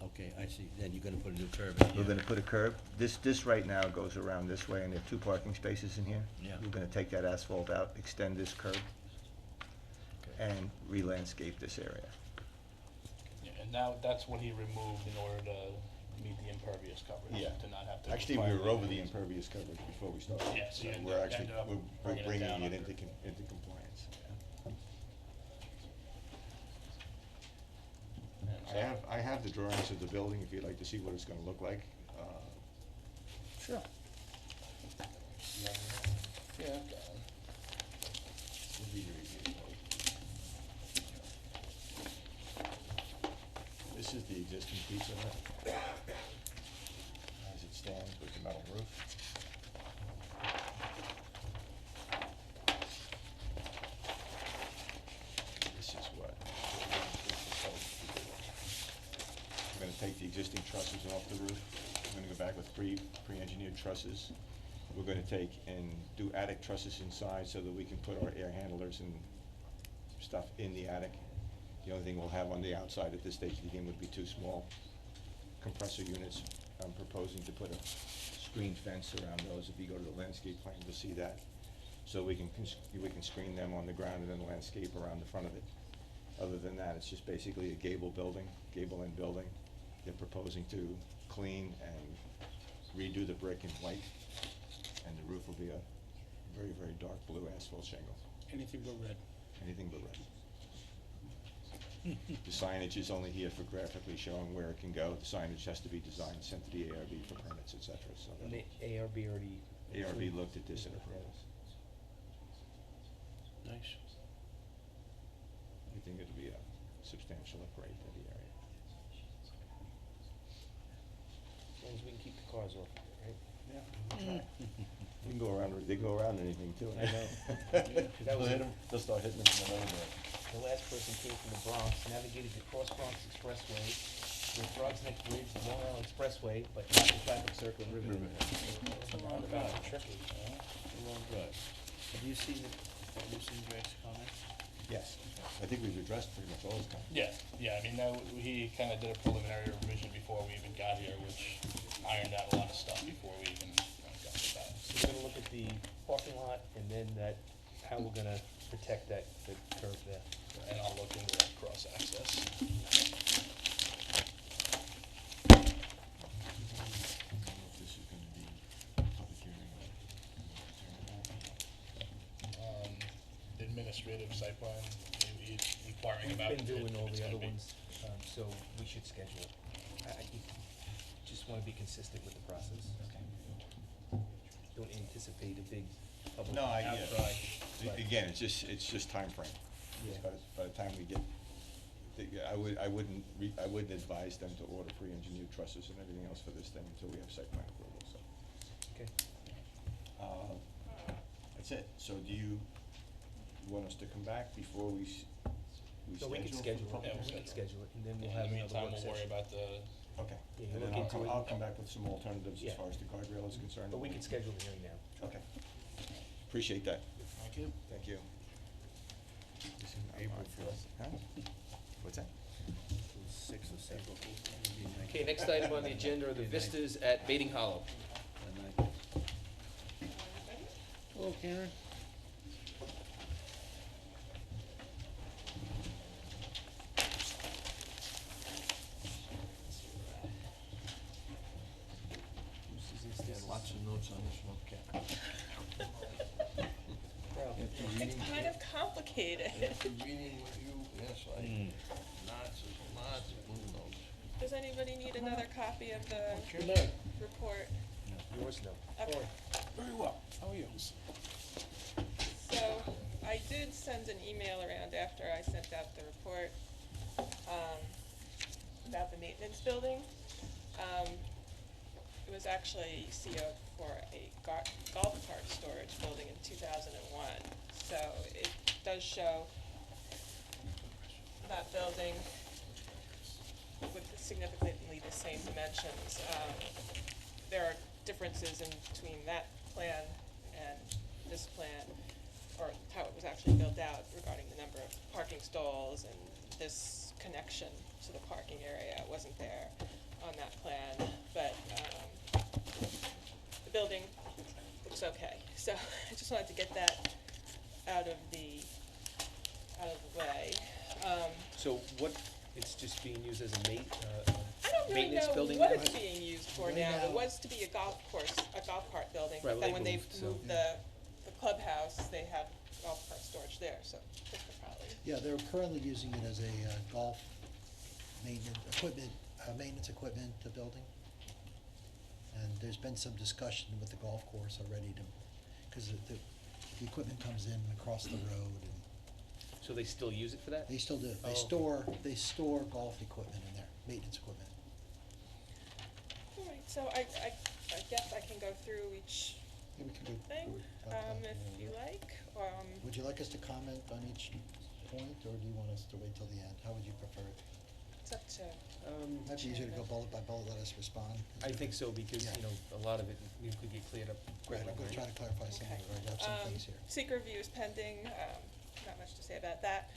Speaker 2: we? Okay, I see. Then you're gonna put a new curb in here.
Speaker 10: we're gonna put a curb, this right now goes around this way, and there are 2 parking spaces in here.
Speaker 2: Yeah.
Speaker 10: We're gonna take that asphalt out, extend this curb,
Speaker 2: Okay.
Speaker 10: and re-landscape this area.
Speaker 8: Yeah, and now that's what he removed in order to meet the impervious coverage,
Speaker 10: Yeah.
Speaker 8: to not have to.
Speaker 10: Actually, we
Speaker 8: require
Speaker 10: were over the
Speaker 8: variance.
Speaker 10: impervious coverage before we started.
Speaker 8: Yeah, so you
Speaker 10: we're actually,
Speaker 8: ended up
Speaker 10: we're
Speaker 8: bringing it
Speaker 10: bringing
Speaker 8: down
Speaker 10: it
Speaker 8: under.
Speaker 10: into compliance.
Speaker 8: And so-
Speaker 10: I have the drawings of the building, if you'd like to see what it's gonna look like.
Speaker 8: Sure. Yeah, I've got one.
Speaker 10: We'll be here again. This is the existing Pizza Hut. As it stands with the metal roof. This is what. We're gonna take the existing trusses off the roof. We're gonna go back with pre-engineered trusses. We're gonna take and do attic trusses inside so that we can put our air handlers and stuff in the attic. The only thing we'll have on the outside at this stage of the game would be 2 small compressor units. I'm proposing to put a screen fence around those. If you go to the landscape plan, you'll see that. So we can screen them on the ground and then landscape around the front of it. Other than that, it's just basically a gable end building. They're proposing to clean and redo the brick in white, and the roof will be a very dark blue asphalt shingle,
Speaker 9: Anything but red.
Speaker 10: anything but red. The signage is only here for graphically showing where it can go. The signage has to be designed, sent to the ARB for permits, et cetera, so
Speaker 3: And
Speaker 10: that
Speaker 3: the ARB already.
Speaker 10: ARB looked at this and approved.
Speaker 9: Nice.
Speaker 10: I think it'll be a substantial upgrade to the area.
Speaker 3: long as we can keep the cars off, right?
Speaker 10: You can go around, they go around anything too.
Speaker 3: I know. That was
Speaker 10: They'll hit
Speaker 3: it.
Speaker 10: 'em, they'll start hitting them from another direction.
Speaker 3: The last person came from the Bronx, navigated the Cross Bronx Expressway, the Frogs Neck Bridge, the Long Island Expressway, but not the traffic circle in Riverhead.
Speaker 2: It's a roundabout, tricky, it's a long drive. Have you seen Greg's comment?
Speaker 10: Yes, I think we've addressed pretty much all the time.
Speaker 8: Yeah, I mean, that, he kinda did a preliminary revision before we even got here, which ironed out a lot of stuff before we even got to that.
Speaker 3: So we're gonna look at the parking lot and then that, how we're gonna protect that, the curve there.
Speaker 8: And I'll look into that cross-access.
Speaker 10: I don't know if this is gonna be public hearing or.
Speaker 8: Administrative site plan, inquiring about.
Speaker 3: We've been doing
Speaker 8: if
Speaker 3: all
Speaker 8: it's
Speaker 3: the
Speaker 8: gonna
Speaker 3: other
Speaker 8: be-
Speaker 3: ones, so we should schedule it. I just wanna be consistent with the process. Don't anticipate a big public
Speaker 10: No,
Speaker 3: outcry. but-
Speaker 10: Again, it's just timeframe.
Speaker 3: Yeah.
Speaker 10: By the time we get, I wouldn't advise them to order pre-engineered trusses and everything else for this thing until we have site plan approval, so.
Speaker 3: Okay.
Speaker 10: That's it. So do you want us to come back before we
Speaker 3: So we can
Speaker 10: for the
Speaker 3: schedule
Speaker 10: public
Speaker 3: it,
Speaker 8: Yeah,
Speaker 3: we
Speaker 10: hearing?
Speaker 3: can schedule it, and then we'll
Speaker 8: In
Speaker 3: have
Speaker 8: the
Speaker 3: another
Speaker 8: meantime,
Speaker 3: work
Speaker 8: we'll worry
Speaker 3: session.
Speaker 8: about the,
Speaker 10: Okay.
Speaker 3: Yeah,
Speaker 10: And
Speaker 3: you
Speaker 10: then
Speaker 3: look into it.
Speaker 10: I'll come back with some alternatives as
Speaker 3: Yeah.
Speaker 10: far as the guardrail is concerned.
Speaker 3: But we can schedule the hearing now.
Speaker 10: Okay. Appreciate that.
Speaker 2: Thank you.
Speaker 10: Thank you.
Speaker 2: April fourth.
Speaker 10: Huh? What's that?
Speaker 2: 6 or 7.
Speaker 1: Okay, next item on the agenda are the vistas at Baiting Hollow.
Speaker 9: Hello, Karen.
Speaker 6: Lots of notes on this one,
Speaker 11: It's kind of complicated.
Speaker 6: After reading with you, yes, lots of blue notes.
Speaker 11: Does anybody need another copy of the report?
Speaker 3: Yours, no.
Speaker 11: Okay.
Speaker 9: Very well. How are you?
Speaker 11: So, I did send an email around after I sent out the report, about the maintenance building. It was actually CO'd for a golf cart storage building in 2001. So it does show that building with significantly the same dimensions. There are differences in between that plan and this plan, or how it was actually built out regarding the number of parking stalls and this connection to the parking area wasn't there on that plan, but the building looks okay. So I just wanted to get that out of the way.
Speaker 3: So what, it's just being used as a
Speaker 11: I don't really
Speaker 3: maintenance
Speaker 11: know
Speaker 3: building
Speaker 11: what
Speaker 3: now?
Speaker 11: it's being used for
Speaker 9: Right
Speaker 11: now.
Speaker 9: now-
Speaker 11: It was to be a golf course, a golf cart building,
Speaker 3: Right,
Speaker 11: but
Speaker 3: well,
Speaker 11: then
Speaker 3: they
Speaker 11: when they
Speaker 3: moved, so-
Speaker 11: moved the clubhouse, they had golf cart storage there, so that's the problem.
Speaker 12: Yeah, they're currently using it as a golf maintenance equipment, building. And there's been some discussion with the golf course already to, cause the equipment comes in across the road and
Speaker 3: So they still use it for that?
Speaker 12: they still do.
Speaker 3: Oh, okay.
Speaker 12: They store golf equipment in there, maintenance equipment.
Speaker 11: All right, so I guess I can go through each
Speaker 12: Yeah, we can do-
Speaker 11: thing,
Speaker 12: talk about
Speaker 11: if
Speaker 12: that.
Speaker 11: you like.
Speaker 12: Would you like us to comment on each point, or do you want us to wait till the end? How would you prefer it?
Speaker 11: It's up to,
Speaker 12: Might be easier to go bullet by bullet, let us respond.
Speaker 3: I think so, because,
Speaker 12: Yeah.
Speaker 3: you know, a lot of it could get cleared up
Speaker 12: Right,
Speaker 3: quickly.
Speaker 12: I'm gonna try to clarify some of it, right, I have some things here.
Speaker 11: seeker review is pending, not much to say about that.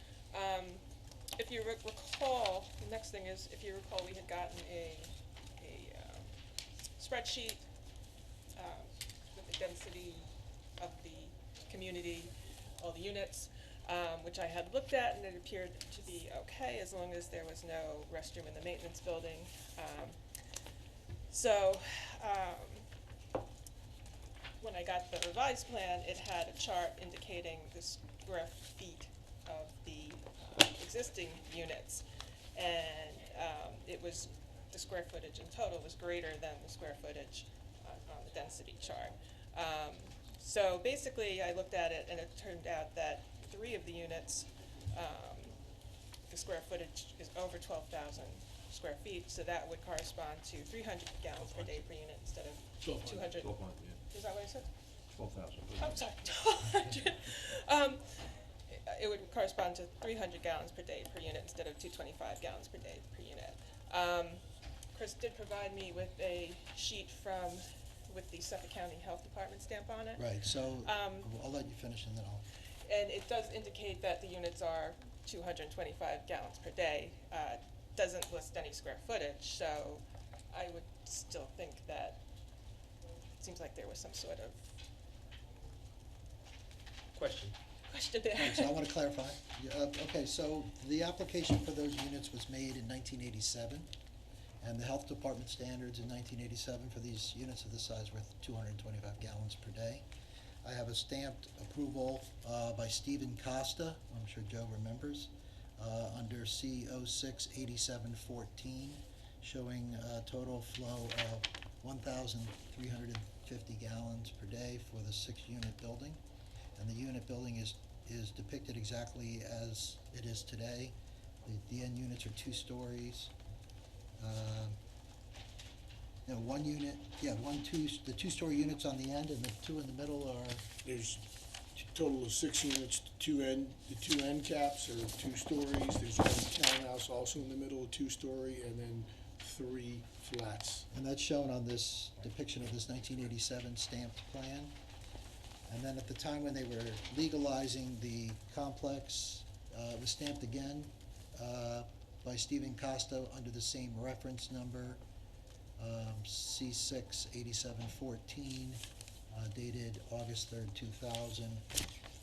Speaker 11: If you recall, the next thing is, if you recall, we had gotten a spreadsheet, with the density of the community, all the units, which I had looked at, and it appeared to be okay, as long as there was no restroom in the maintenance building. When I got the revised plan, it had a chart indicating the square feet of the existing units. And it was, the square footage in total was greater than the square footage on the density chart. So basically, I looked at it and it turned out that 3 of the units, the square footage is over 12,000 square feet, so that would correspond to 300 gallons per day per unit instead of 200.
Speaker 6: 1200, yeah,
Speaker 11: Is that what I said?
Speaker 6: 12,000.
Speaker 11: I'm sorry, 200. It would correspond to 300 gallons per day per unit instead of 225 gallons per day per unit. Chris did provide me with a sheet with the Suffolk County Health Department stamp on it.
Speaker 12: Right, so,
Speaker 11: Um,
Speaker 12: I'll let you finish and then I'll,
Speaker 11: And it does indicate that the units are 225 gallons per day. Doesn't list any square footage, so I would still think that it seems like there was some sort of
Speaker 3: Question.
Speaker 11: question there.
Speaker 12: so I wanna clarify. Okay, so the application for those units was made in 1987, and the health department standards in 1987 for these units of this size were 225 gallons per day. I have a stamped approval by Stephen Costa, I'm sure Joe remembers, under C068714, showing a total flow of 1,350 gallons per day for the 6-unit building. And the unit building is depicted exactly as it is today. The end units are 2 stories. No, 1 unit, the 2-story units on the end and the 2 in the middle are,
Speaker 9: There's a total of 6 units, the 2 end caps are 2 stories, there's 1 townhouse also in the middle, 2-story, and then 3 flats.
Speaker 12: and that's shown on this depiction of this 1987 stamped plan. And then at the time when they were legalizing the complex, it was stamped again by Stephen Costa under the same reference number, C68714, dated August 3rd, 2000.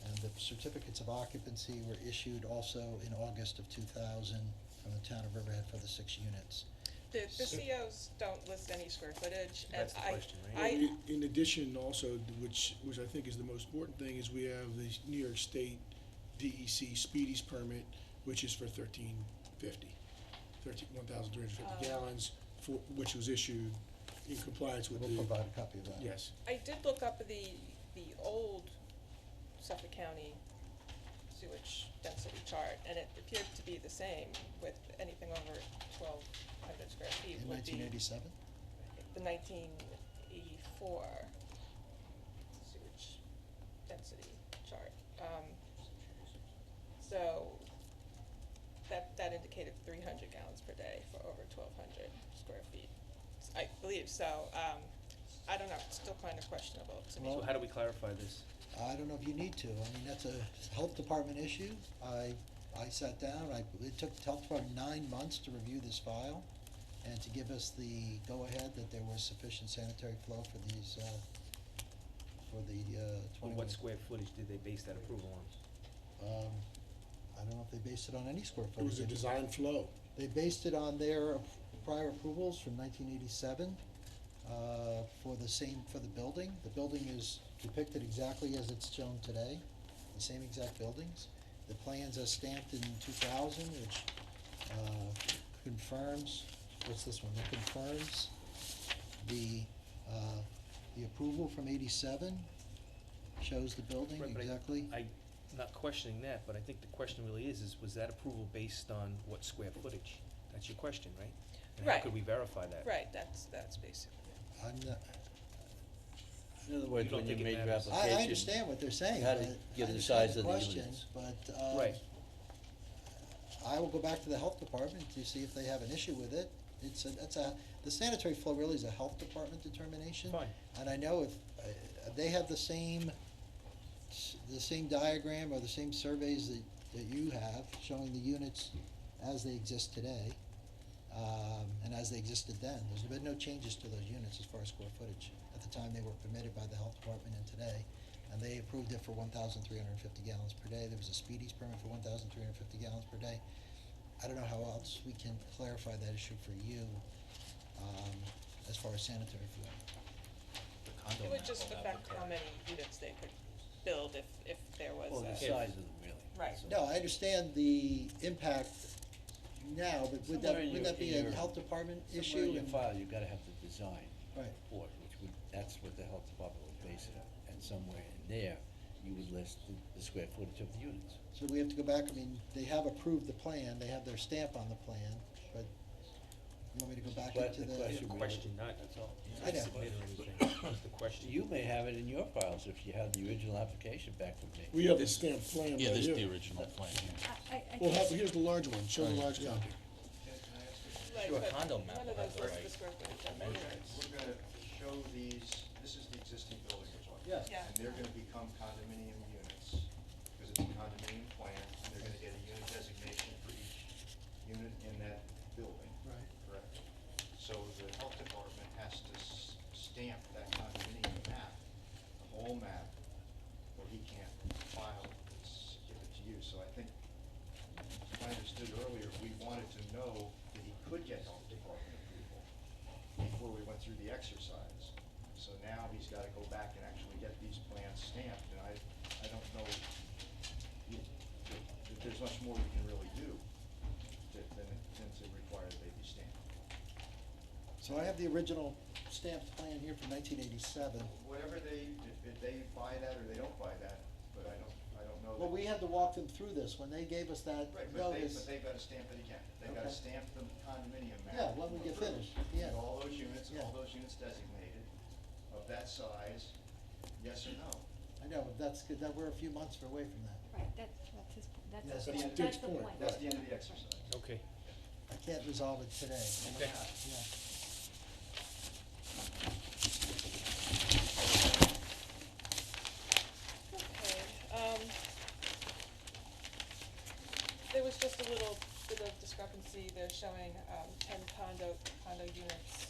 Speaker 12: And the certificates of occupancy were issued also in August of 2000 from the town of Riverhead for the 6 units.
Speaker 11: The COs don't list any square footage, and
Speaker 3: That's the question, right?
Speaker 11: I,
Speaker 9: In addition, also, which I think is the most important thing, is we have the New York State DEC Speedies permit, which is for 1,350 gallons, which was issued in compliance with
Speaker 12: We'll
Speaker 9: the.
Speaker 12: provide a copy of that.
Speaker 9: Yes.
Speaker 11: I did look up the old Suffolk County sewage density chart, and it appeared to be the same with anything over 1,200 square feet
Speaker 12: In
Speaker 11: would be
Speaker 12: 1987?
Speaker 11: the 1984 sewage density chart. So that indicated 300 gallons per day for over 1,200 square feet. I believe so. I don't know, it's still kind of questionable to me.
Speaker 3: So how do we clarify this?
Speaker 12: I don't know if you need to. I mean, that's a health department issue. I sat down, it took the health department 9 months to review this file and to give us the go-ahead that there was sufficient sanitary flow for these, for the, 21.
Speaker 3: What square footage did they base that approval on?
Speaker 12: I don't know if they based it on any square
Speaker 9: It was
Speaker 12: footage.
Speaker 9: a design flow.
Speaker 12: They based it on their prior approvals from 1987, for the building. The building is depicted exactly as it's shown today, the same exact buildings. The plans as stamped in 2000, which confirms, what's this one? It confirms the approval from 87, shows the building
Speaker 3: Right, but
Speaker 12: exactly.
Speaker 3: I'm not questioning that, but I think the question really is was that approval based on what square footage? That's your question, right? And how
Speaker 11: Right.
Speaker 3: could we verify that?
Speaker 11: Right, that's basically it.
Speaker 12: I'm not,
Speaker 2: In other words,
Speaker 3: don't
Speaker 2: when you
Speaker 3: think it
Speaker 2: made your
Speaker 3: matters?
Speaker 2: application.
Speaker 12: I understand what they're saying,
Speaker 2: you had
Speaker 12: but
Speaker 2: to
Speaker 12: I
Speaker 2: give the
Speaker 12: understand
Speaker 2: size of the
Speaker 12: question,
Speaker 2: units.
Speaker 12: but,
Speaker 3: Right.
Speaker 12: I will go back to the health department to see if they have an issue with it. The sanitary flow really is a health department determination.
Speaker 3: Fine.
Speaker 12: And I know if, they have the same diagram or the same surveys that you have, showing the units as they exist today, and as they existed then. There's been no changes to those units as far as square footage at the time they were permitted by the health department and today. And they approved it for 1,350 gallons per day. There was a Speedies permit for 1,350 gallons per day. I don't know how else we can clarify that issue for you, as far as sanitary flow.
Speaker 11: It would just affect how many units they could build if there was
Speaker 2: Well, the
Speaker 11: a.
Speaker 2: size of them, really.
Speaker 11: Right.
Speaker 2: So-
Speaker 12: No, I understand the impact now, but would that,
Speaker 2: Somewhere in
Speaker 12: wouldn't that be
Speaker 2: your-
Speaker 12: a health department issue?
Speaker 2: Somewhere in your
Speaker 12: and-
Speaker 2: file, you've gotta have the design
Speaker 12: Right.
Speaker 2: report, that's what the health department would base it on. And somewhere in there, you would list the square footage of the units.
Speaker 12: So we have to go back, I mean, they have approved the plan, they have their stamp on the plan, but You want me to go back
Speaker 2: Que-
Speaker 12: into
Speaker 2: the
Speaker 12: the?
Speaker 2: question really-
Speaker 3: Question, not,
Speaker 2: That's all.
Speaker 12: I know.
Speaker 3: submit or anything, just the question.
Speaker 2: You may have it in your files if you have the original application back from me.
Speaker 9: We have the stamped plan right
Speaker 8: Yeah, this is the
Speaker 9: here.
Speaker 8: original plan here.
Speaker 9: Well, here's the large one, show the large copy.
Speaker 11: Right,
Speaker 3: Sure,
Speaker 11: but
Speaker 3: condo map
Speaker 11: none of
Speaker 3: will
Speaker 11: those
Speaker 3: have the
Speaker 11: list
Speaker 3: right-
Speaker 11: the square footage
Speaker 13: We're
Speaker 11: dimensions.
Speaker 13: gonna show these, this is the existing building we're talking
Speaker 12: Yes.
Speaker 13: about.
Speaker 11: Yeah.
Speaker 13: And they're gonna become condominium units, because it's a condominium plan, and they're gonna get a unit designation for each unit in that building.
Speaker 12: Right.
Speaker 13: Correct? So the health department has to stamp that condominium map, the whole map, or he can't file, give it to you. So I think, if I understood earlier, we wanted to know that he could get health department approval before we went through the exercise. So now he's gotta go back and actually get these plans stamped, and I don't know that there's much more we can really do than to require that they be stamped.
Speaker 12: So I have the original stamped plan here from 1987.
Speaker 13: Whatever if they buy that or they don't buy that, but I don't know.
Speaker 12: Well,
Speaker 13: that-
Speaker 12: we had to walk them through this, when they gave us that
Speaker 13: Right, but
Speaker 12: notice.
Speaker 13: they've gotta stamp it again. They gotta
Speaker 12: Okay.
Speaker 13: stamp the condominium map.
Speaker 12: Yeah, when we get
Speaker 13: approved.
Speaker 12: finished, yeah.
Speaker 13: And all those units,
Speaker 12: Yeah.
Speaker 13: all those units designated of that size, yes or no?
Speaker 12: I know, that's good, that we're a few months away from that.
Speaker 14: Right, that's his,
Speaker 12: Yes,
Speaker 14: that's the
Speaker 12: that's
Speaker 14: point,
Speaker 9: Dick's
Speaker 14: that's the
Speaker 9: point.
Speaker 14: point.
Speaker 13: That's the end of the exercise.
Speaker 3: Okay.
Speaker 12: I can't resolve it today.
Speaker 3: Okay.
Speaker 12: Yeah.
Speaker 11: Okay, there was just a little bit of discrepancy, they're showing, 10 condo units,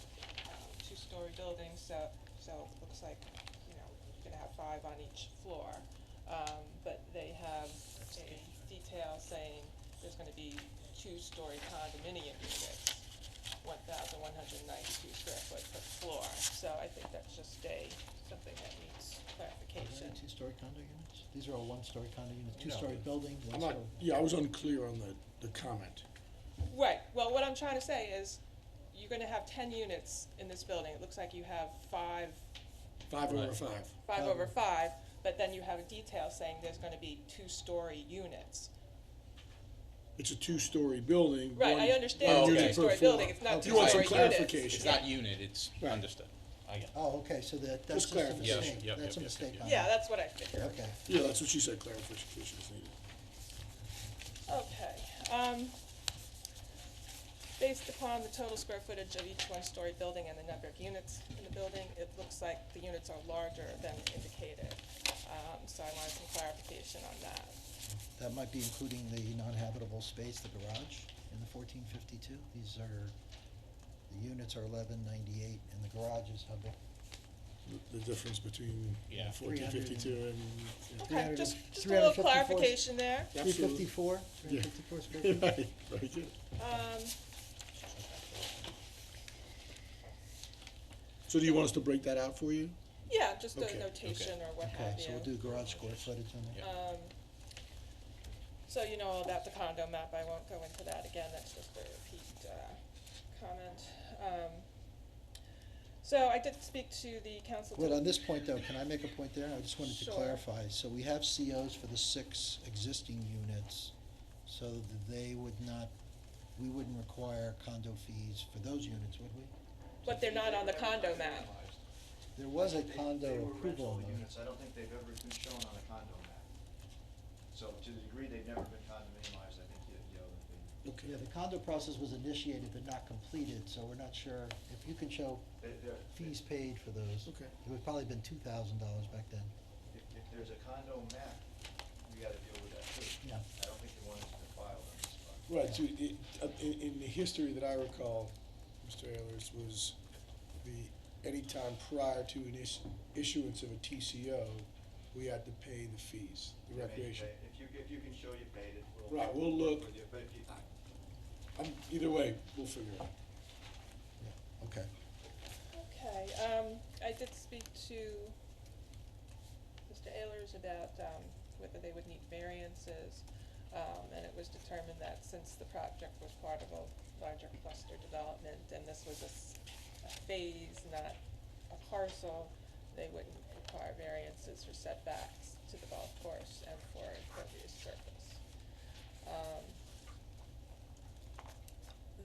Speaker 11: two-story buildings, so it looks like, you know, you're gonna have 5 on each floor. But they have a detail saying there's gonna be two-story condominium units, 1,192 square foot per floor, so I think that's just something that needs
Speaker 12: Are
Speaker 11: clarification.
Speaker 12: they two-story condo units? These are all one-story condo units,
Speaker 3: No.
Speaker 12: two-story building,
Speaker 9: I'm not,
Speaker 12: one-story.
Speaker 9: yeah, I was unclear on the comment.
Speaker 11: Right, well, what I'm trying to say is, you're gonna have 10 units in this building, it looks like you have 5
Speaker 9: 5/5.
Speaker 11: over 5, but then you have a detail saying there's gonna be two-story units.
Speaker 9: It's a two-story building.
Speaker 11: Right, I
Speaker 9: one
Speaker 11: understand
Speaker 8: it's a
Speaker 9: unit per
Speaker 11: two-story
Speaker 9: floor.
Speaker 11: building, it's not
Speaker 9: You want some
Speaker 11: two-story units.
Speaker 9: clarification.
Speaker 8: It's not unit, it's
Speaker 9: Right.
Speaker 8: understood. I get it.
Speaker 12: Oh, okay, so that's
Speaker 9: Just
Speaker 12: just a
Speaker 9: clarification.
Speaker 12: mistake,
Speaker 8: Yes,
Speaker 12: that's a
Speaker 8: yep,
Speaker 12: mistake
Speaker 8: yep.
Speaker 12: on
Speaker 11: Yeah,
Speaker 12: that.
Speaker 11: that's what I figured.
Speaker 12: Okay.
Speaker 9: Yeah, that's what she said, clarification is needed.
Speaker 11: Okay, based upon the total square footage of each one-story building and the number of units in the building, it looks like the units are larger than indicated. So I wanted some clarification on that.
Speaker 12: That might be including the non-habitable space, the garage, in the 1452. These are, the units are 1198, and the garage is how big?
Speaker 9: The difference between
Speaker 8: Yeah.
Speaker 9: 1452 and.
Speaker 11: Okay,
Speaker 12: 300
Speaker 11: just a little
Speaker 12: 354
Speaker 11: clarification there.
Speaker 9: Absolutely.
Speaker 12: 354,
Speaker 9: Yeah.
Speaker 12: 354 square feet?
Speaker 9: Right, very good. So do you want us to break that out for you?
Speaker 11: Yeah, just a
Speaker 9: Okay,
Speaker 11: notation or what
Speaker 12: Okay,
Speaker 11: have you.
Speaker 12: so we'll do garage square footage on that.
Speaker 8: Yeah.
Speaker 11: So you know all about the condo map, I won't go into that again, that's just a repeat, comment. So I did speak to the council.
Speaker 12: Well, on this point though, can I make a point there? I just wanted to
Speaker 11: Sure.
Speaker 12: clarify. So we have COs for the 6 existing units, so that they would not, we wouldn't require condo fees for those units, would we?
Speaker 11: But they're not on the condo map.
Speaker 12: There was a
Speaker 13: They
Speaker 12: condo
Speaker 13: were
Speaker 12: approval
Speaker 13: rental
Speaker 12: on those.
Speaker 13: units, I don't think they've ever been shown on a condo map. So to the degree they've never been condominiumized, I think
Speaker 9: Okay.
Speaker 12: Yeah, the condo process was initiated but not completed, so we're not sure, if you can show
Speaker 13: they're.
Speaker 12: fees paid for those.
Speaker 9: Okay.
Speaker 12: It would probably been $2,000 back then.
Speaker 13: If there's a condo map, we gotta deal with that too.
Speaker 12: Yeah.
Speaker 13: I don't think the one that's been filed on this spot.
Speaker 9: Right, so in the history that I recall, Mr. Ehlers, was any time prior to an issuance of a TCO, we had to pay the fees, the
Speaker 13: I mean,
Speaker 9: recreation.
Speaker 13: If you can show you paid it,
Speaker 9: Right, we'll look.
Speaker 13: with you, but if you,
Speaker 9: Either way, we'll figure it out.
Speaker 12: Yeah, okay.
Speaker 11: Okay, I did speak to Mr. Ehlers about, whether they would need variances, and it was determined that since the project was part of a larger cluster development, and this was a phase, not a parcel, they wouldn't require variances for setbacks to the golf course and for impervious surface.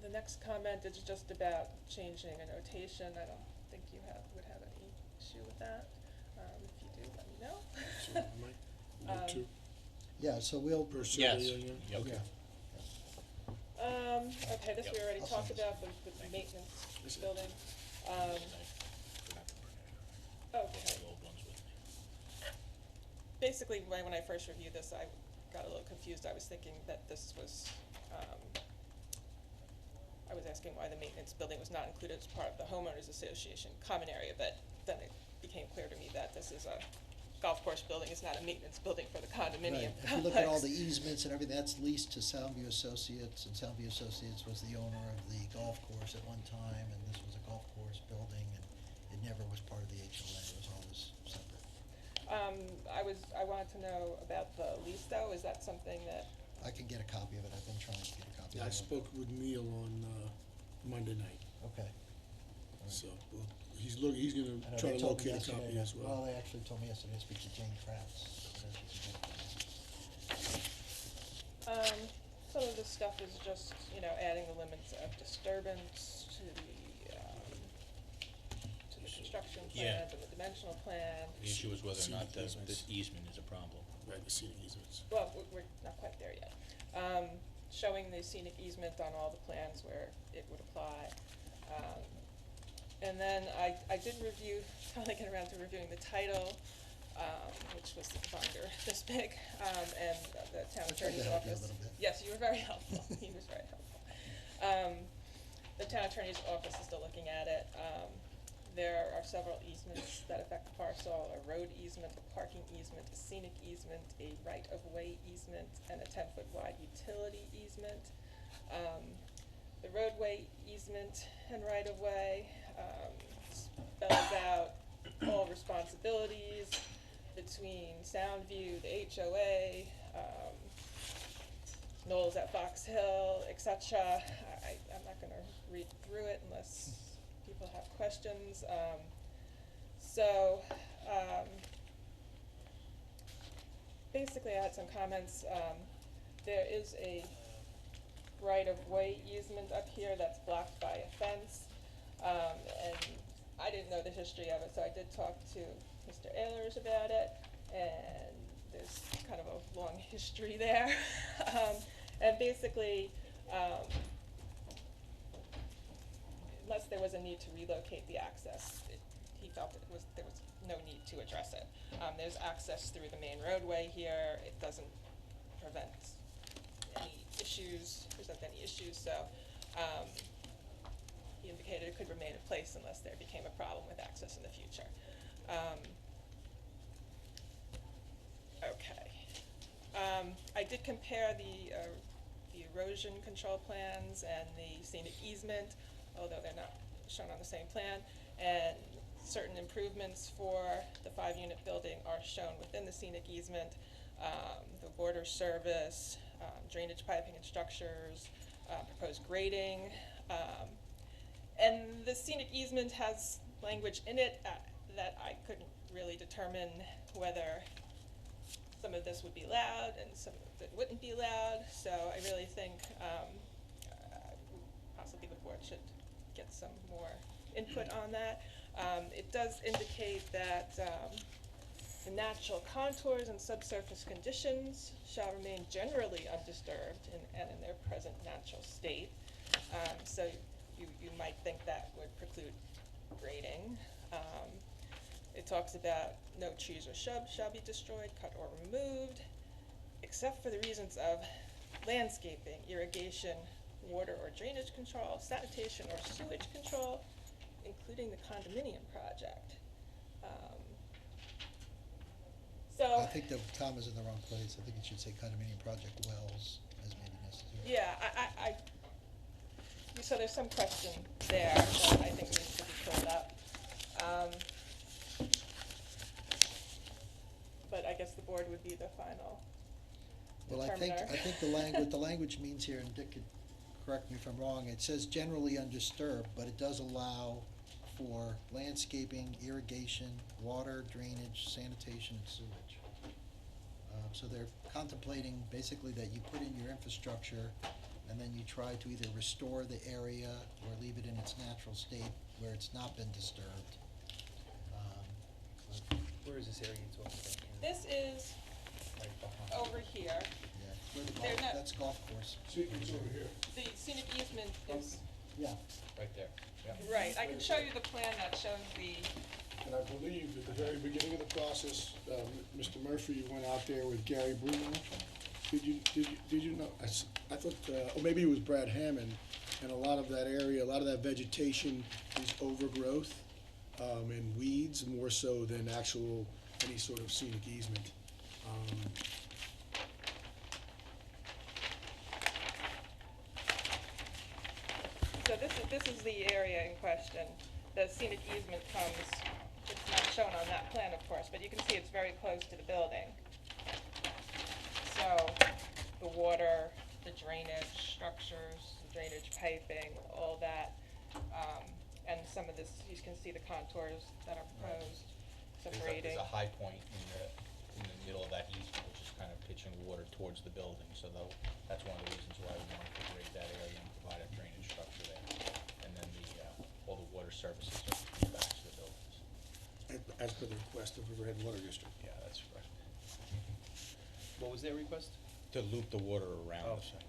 Speaker 11: the next comment is just about changing a notation. I don't think you would have any issue with that. If you do, let me know.
Speaker 9: So I might need to
Speaker 12: Yeah, so we'll,
Speaker 9: pursue
Speaker 2: Yes.
Speaker 9: the,
Speaker 2: Okay.
Speaker 11: Okay, this we already
Speaker 12: I'll
Speaker 11: talked
Speaker 12: send
Speaker 11: about, the maintenance building. Okay. Basically, when I first reviewed this, I got a little confused. I was thinking that this was, I was asking why the maintenance building was not included as part of the homeowners association common area, but then it became clear to me that this is a golf course building, it's not a maintenance building for the condominium
Speaker 12: right, if you look at all the
Speaker 11: complex.
Speaker 12: easements and everything, that's leased to Soundview Associates, and Soundview Associates was the owner of the golf course at one time, and this was a golf course building, and it never was part of the HOA, it was always separate.
Speaker 11: I wanted to know about the lease though, is that something that,
Speaker 12: I can get a copy of it, I've been trying to get a copy
Speaker 9: yeah,
Speaker 12: of it.
Speaker 9: I spoke with Neil on, Monday night,
Speaker 12: Okay. All right.
Speaker 9: so, well, he's gonna
Speaker 12: I know
Speaker 9: try
Speaker 12: they
Speaker 9: to
Speaker 12: told me
Speaker 9: locate a
Speaker 12: yesterday
Speaker 9: copy
Speaker 12: that-
Speaker 9: as well.
Speaker 12: Well, they actually told me yesterday to speak to Jane Kratz. So that she can get it.
Speaker 11: some of this stuff is just, adding the limits of disturbance to the construction
Speaker 2: Yeah.
Speaker 11: plans and the dimensional plan.
Speaker 2: The issue is whether or not
Speaker 9: Scenic
Speaker 2: this
Speaker 9: easements.
Speaker 2: easement is a problem.
Speaker 9: Right, the scenic easements.
Speaker 11: Well, we're not quite there yet. Showing the scenic easement on all the plans where it would apply. And then I did review, finally get around to reviewing the title, which was the binder this big, and the town
Speaker 12: I tried to
Speaker 11: attorney's
Speaker 12: help you a
Speaker 11: office.
Speaker 12: little bit.
Speaker 11: Yes, you were very helpful, he was very helpful. The town attorney's office is still looking at it. There are several easements that affect the parcel, a road easement, a parking easement, a scenic easement, a right-of-way easement, and a 10-foot wide utility easement. The roadway easement and right-of-way spells out all responsibilities between Soundview, the HOA, Knowles at Fox Hill, etc. I'm not gonna read through it unless people have questions. Basically I had some comments. There is a right-of-way easement up here that's blocked by a fence. And I didn't know the history of it, so I did talk to Mr. Ehlers about it, and there's kind of a long history there. And basically, unless there was a need to relocate the access, he felt there was no need to address it. There's access through the main roadway here, it doesn't present any issues, so, he indicated it could remain in place unless there became a problem with access in the future. Okay. I did compare the erosion control plans and the scenic easement, although they're not shown on the same plan, and certain improvements for the 5-unit building are shown within the scenic easement. The water service, drainage piping and structures, proposed grading, and the scenic easement has language in it that I couldn't really determine whether some of this would be allowed and some of it wouldn't be allowed, so I really think possibly the board should get some more input on that. It does indicate that the natural contours and subsurface conditions shall remain generally undisturbed and in their present natural state. So you might think that would preclude grading. It talks about no trees or shrubs shall be destroyed, cut or removed, except for the reasons of landscaping, irrigation, water or drainage control, sanitation or sewage control, including the condominium project.
Speaker 12: I think the comma's in the wrong place, I think it should say condominium project wells as may be necessary.
Speaker 11: Yeah, so there's some question there that I think needs to be cleared up. But I guess the board would be the final
Speaker 12: Well,
Speaker 11: determiner.
Speaker 12: I think the language means here, and Dick could correct me if I'm wrong, it says generally undisturbed, but it does allow for landscaping, irrigation, water, drainage, sanitation, and sewage. So they're contemplating basically that you put in your infrastructure and then you try to either restore the area or leave it in its natural state where it's not been disturbed. But,
Speaker 3: Where is this area you're talking about?
Speaker 11: This is
Speaker 3: Right behind.
Speaker 11: over here.
Speaker 12: yeah, where the
Speaker 11: They're
Speaker 12: golf,
Speaker 11: not-
Speaker 12: that's golf course.
Speaker 9: It's over here.
Speaker 11: The scenic easement is,
Speaker 12: Yeah,
Speaker 3: Right there, yeah.
Speaker 11: right, I can show you the plan that shows the,
Speaker 9: And I believe at the very beginning of the process, Mr. Murphy went out there with Gary Bruno. Did you know, I thought, or maybe it was Brad Hammond, and a lot of that area, a lot of that vegetation is overgrowth, and weeds more so than actual, any sort of scenic easement.
Speaker 11: so this is the area in question. The scenic easement comes, it's not shown on that plan, of course, but you can see it's very close to the building. So, the water, the drainage structures, the drainage piping, all that, and some of this, you can see the contours that are proposed, separating.
Speaker 14: There's a high point in the middle of that easement, which is kind of pitching water towards the building, so that's one of the reasons why we wanted to grade that area and provide a drainage structure there. And then all the water services are coming back to the buildings.
Speaker 9: As per the request of Riverhead Water District.
Speaker 14: Yeah, that's correct.
Speaker 3: What was their request?
Speaker 14: To loop the water around
Speaker 3: Oh.
Speaker 14: the site.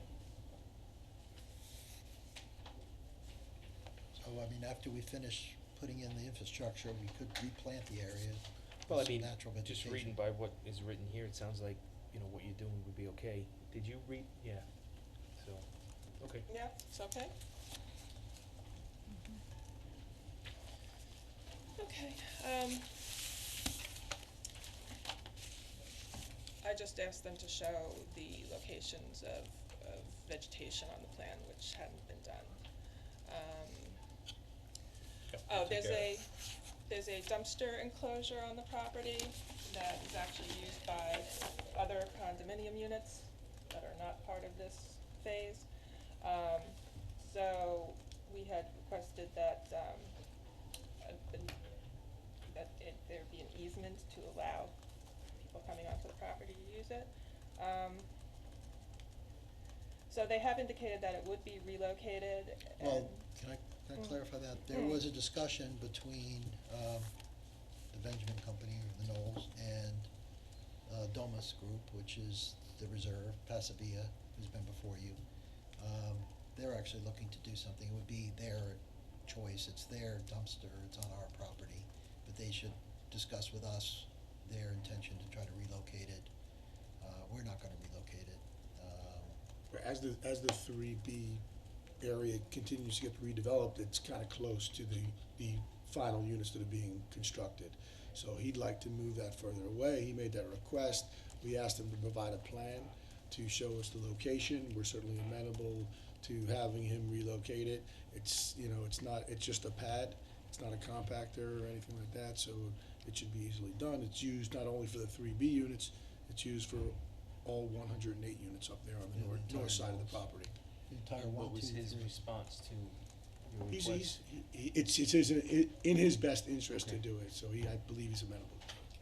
Speaker 12: so I mean, after we finish putting in the infrastructure, we could replant the area
Speaker 3: Well, I
Speaker 12: with some
Speaker 3: mean,
Speaker 12: natural
Speaker 3: just
Speaker 12: vegetation.
Speaker 3: reading by what is written here, it sounds like, you know, what you're doing would be okay. Did you read? Yeah, so, okay.
Speaker 11: Yeah, it's okay? Okay, I just asked them to show the locations of vegetation on the plan, which hadn't been done.
Speaker 14: Yep,
Speaker 11: Oh,
Speaker 14: take care of it.
Speaker 11: there's a dumpster enclosure on the property that is actually used by other condominium units that are not part of this phase. So we had requested that, there be an easement to allow people coming onto the property to use it. So they have indicated that it would be relocated and.
Speaker 12: Well, can I
Speaker 11: Mm.
Speaker 12: clarify that? There
Speaker 11: Mm.
Speaker 12: was a discussion between, the Benjamin Company, or the Knowles, and, Domus Group, which is the reserve, Pasavia, who's been before you. They're actually looking to do something. It would be their choice. It's their dumpster. It's on our property. But they should discuss with us their intention to try to relocate it. We're not gonna relocate it.
Speaker 9: As the 3B area continues to get redeveloped, it's kind of close to the final units that are being constructed. So he'd like to move that further away. He made that request. We asked him to provide a plan to show us the location. We're certainly amenable to having him relocate it. It's, you know, it's just a pad. It's not a compactor or anything like that, so it should be easily done. It's used not only for the 3B units, it's used for all 108 units up there on the
Speaker 12: Yeah, the
Speaker 9: north
Speaker 12: entire
Speaker 9: side of the
Speaker 12: walls.
Speaker 9: property.
Speaker 12: The entire
Speaker 3: And
Speaker 12: one,
Speaker 3: what was
Speaker 12: two,
Speaker 3: his
Speaker 12: three.
Speaker 3: response to your
Speaker 9: It's in his best interest to
Speaker 3: Okay.
Speaker 9: do it, so I believe he's amenable.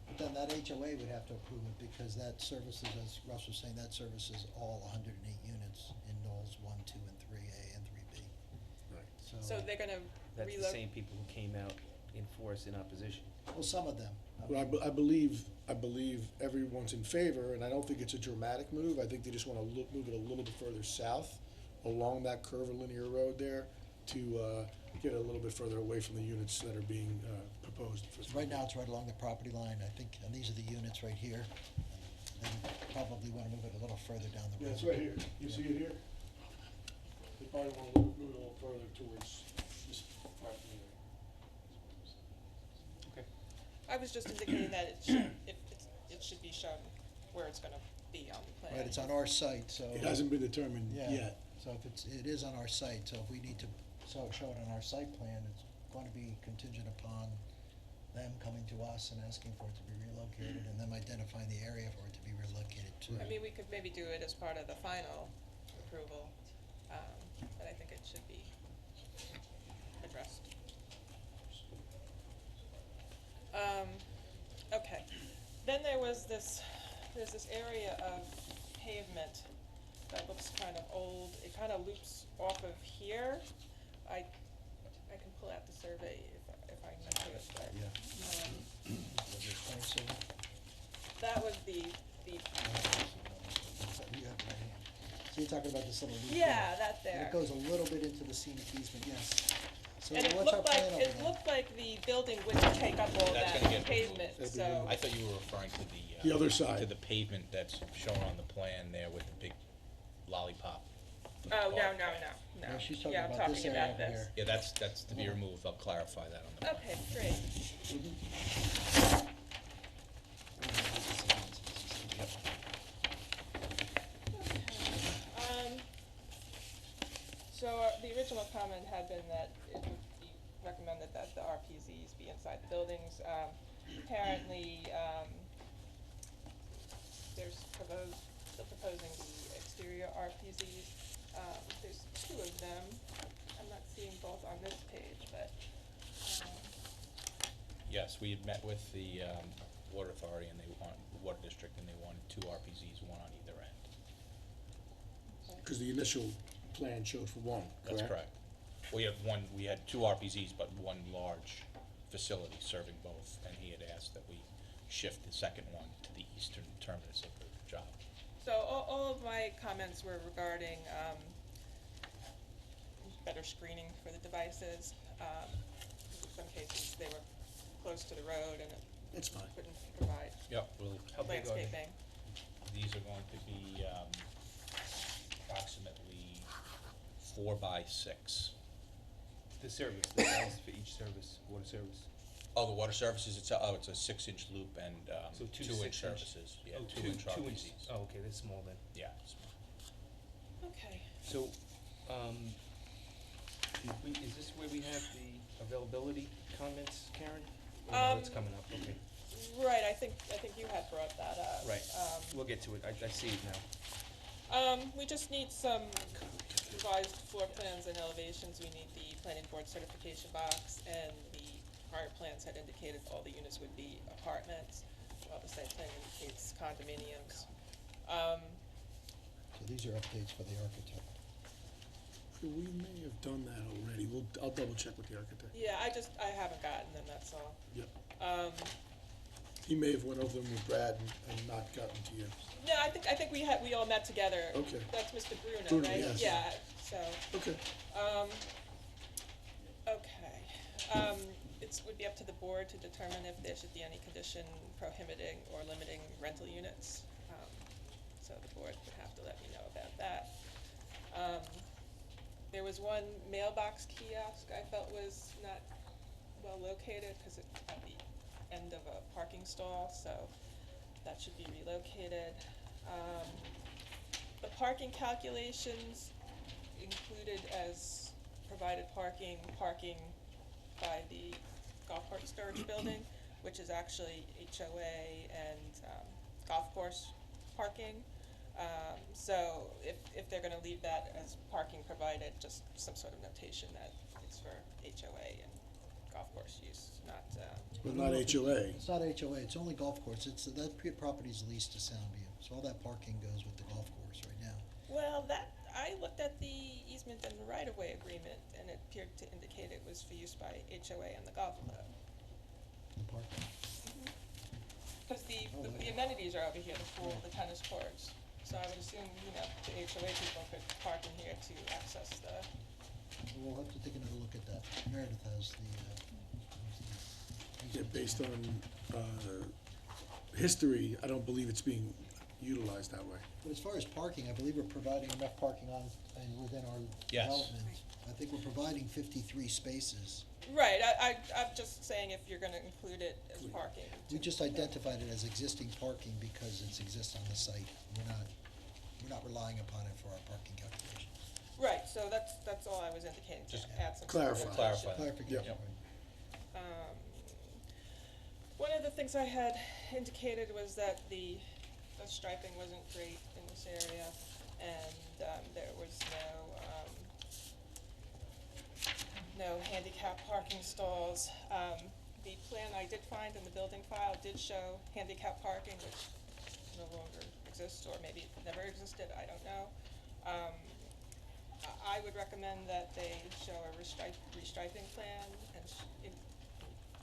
Speaker 12: But then that HOA would have to approve it because that services, as Russ was saying, that services all 108 units in Knowles 1, 2, and 3A and 3B.
Speaker 9: Right.
Speaker 11: So they're gonna
Speaker 3: That's the
Speaker 11: relocate.
Speaker 3: same people who came out in force in opposition.
Speaker 12: Well, some of them.
Speaker 9: Well, I believe everyone's in favor, and I don't think it's a dramatic move. I think they just wanna move it a little bit further south along that curvilinear road there to, get a little bit further away from the units that are being, proposed for.
Speaker 12: So right now, it's right along the property line, I think, and these are the units right here. They probably wanna move it a little further down the road.
Speaker 9: Yeah, it's right here. You
Speaker 12: Yeah.
Speaker 9: see it here? They probably wanna move it a little further towards this property area.
Speaker 3: Okay.
Speaker 11: I was just indicating that it should be shown where it's gonna be on the plan.
Speaker 12: Right, it's on our site, so.
Speaker 9: It hasn't been determined
Speaker 12: Yeah,
Speaker 9: yet.
Speaker 12: so if it is on our site, so if we need to show it on our site plan, it's going to be contingent upon them coming to us and asking for it to be relocated, and them identifying the area for it to be relocated to.
Speaker 11: I mean, we could maybe do it as part of the final approval, but I think it should be addressed. Okay, then there's this area of pavement that looks kind of old. It kind of loops off of here. I can pull out the survey if I can do it, but, that was the,
Speaker 12: So you're talking about this little loop there?
Speaker 11: yeah, that there.
Speaker 12: It goes a little bit into the scenic easement, yes. So
Speaker 11: And it
Speaker 12: what's our
Speaker 11: looked like,
Speaker 12: plan over
Speaker 11: it
Speaker 12: there?
Speaker 11: looked like the building wouldn't take up all
Speaker 14: That's
Speaker 11: that
Speaker 14: gonna get
Speaker 11: pavement,
Speaker 14: removed.
Speaker 11: so.
Speaker 14: I thought you were referring to
Speaker 9: The other side.
Speaker 14: to the pavement that's shown on the plan there with the big lollipop.
Speaker 11: Oh, no,
Speaker 14: car.
Speaker 11: no, no.
Speaker 12: No, she's talking
Speaker 11: Yeah, I'm
Speaker 12: about this
Speaker 11: talking
Speaker 12: area
Speaker 11: about
Speaker 12: over
Speaker 11: this.
Speaker 12: here.
Speaker 14: Yeah, that's to be removed, I'll clarify that on the plan.
Speaker 11: Okay, great. So the original comment had been that it would be recommended that the RPZs be inside the buildings. Apparently, they're proposing the exterior RPZs. There's two of them. I'm not seeing both on this page, but,
Speaker 14: Yes, we had met with the water authority and the water district, and they wanted two RPZs, one on either end.
Speaker 9: Cause the initial plan showed for one, correct?
Speaker 14: That's correct. We had two RPZs, but one large facility serving both, and he had asked that we shift the second one to the eastern terminus of the job.
Speaker 11: so all of my comments were regarding, better screening for the devices. In some cases, they were close to the road and it
Speaker 9: That's fine.
Speaker 11: couldn't provide
Speaker 14: Yep, really.
Speaker 3: How big are they?
Speaker 11: landscaping.
Speaker 14: These are going to be approximately 4 by 6.
Speaker 3: The service, the size for each service, water service.
Speaker 14: Oh, the water services, it's a 6-inch loop and
Speaker 3: So two
Speaker 14: 2-inch
Speaker 3: 6-inch
Speaker 14: services. Yeah,
Speaker 3: Oh,
Speaker 14: 2-inch
Speaker 3: two inch.
Speaker 14: RPZs.
Speaker 3: Oh, okay, that's small then.
Speaker 14: Yeah, small.
Speaker 11: Okay.
Speaker 3: So, is this where we have the availability comments, Karen? Oh, no, it's coming up, okay.
Speaker 11: Right, I think you had brought that up.
Speaker 3: Right, we'll get to it, I see it now.
Speaker 11: We just need some revised floor plans and elevations. We need the planning board certification box, and the prior plans had indicated all the units would be apartments, while the site plan indicates condominiums.
Speaker 12: So these are updates for the architect.
Speaker 9: We may have done that already. I'll double check with the architect.
Speaker 11: Yeah, I haven't gotten them, that's all.
Speaker 9: Yep. He may have went over them with Brad and not gotten to you.
Speaker 11: No, I think we all met together.
Speaker 9: Okay.
Speaker 11: That's Mr. Bruno,
Speaker 9: Bruno,
Speaker 11: right?
Speaker 9: yes.
Speaker 11: Yeah, so,
Speaker 9: Okay.
Speaker 11: okay. It would be up to the board to determine if there should be any condition prohibiting or limiting rental units. So the board would have to let me know about that. There was one mailbox kiosk I felt was not well located because it's at the end of a parking stall, so that should be relocated. The parking calculations included as provided parking by the golf cart storage building, which is actually HOA and golf course parking. So if they're gonna leave that as parking provided, just some sort of notation that it's for HOA and golf course use, not,
Speaker 9: But not HOA.
Speaker 12: It's not HOA, it's only golf course, property's leased to Soundview, so all that parking goes with the golf course right now.
Speaker 11: well, I looked at the easement and the right-of-way agreement, and it appeared to indicate it was for use by HOA and the golf club.
Speaker 12: The parking.
Speaker 11: Because the amenities are over here, the pool, the tennis courts. So I would assume, the HOA people could park in here to access the,
Speaker 12: We'll have to take another look at that. Meredith has the,
Speaker 9: Yeah, based on, history, I don't believe it's being utilized that way.
Speaker 12: But as far as parking, I believe we're providing enough parking on, and within our
Speaker 14: Yes.
Speaker 12: development. I think we're providing 53 spaces.
Speaker 11: right, I'm just saying if you're gonna include it as parking.
Speaker 12: We just identified it as existing parking because it exists on the site. We're not relying upon it for our parking calculations.
Speaker 11: Right, so that's all I was indicating, just add some.
Speaker 9: Clarify.
Speaker 14: Clarify.
Speaker 12: Clarification.
Speaker 9: Yep.
Speaker 11: One of the things I had indicated was that the striping wasn't great in this area, and there was no handicap parking stalls. The plan I did find in the building file did show handicap parking, which no longer exists, or maybe it never existed, I don't know. I would recommend that they show a restriping plan and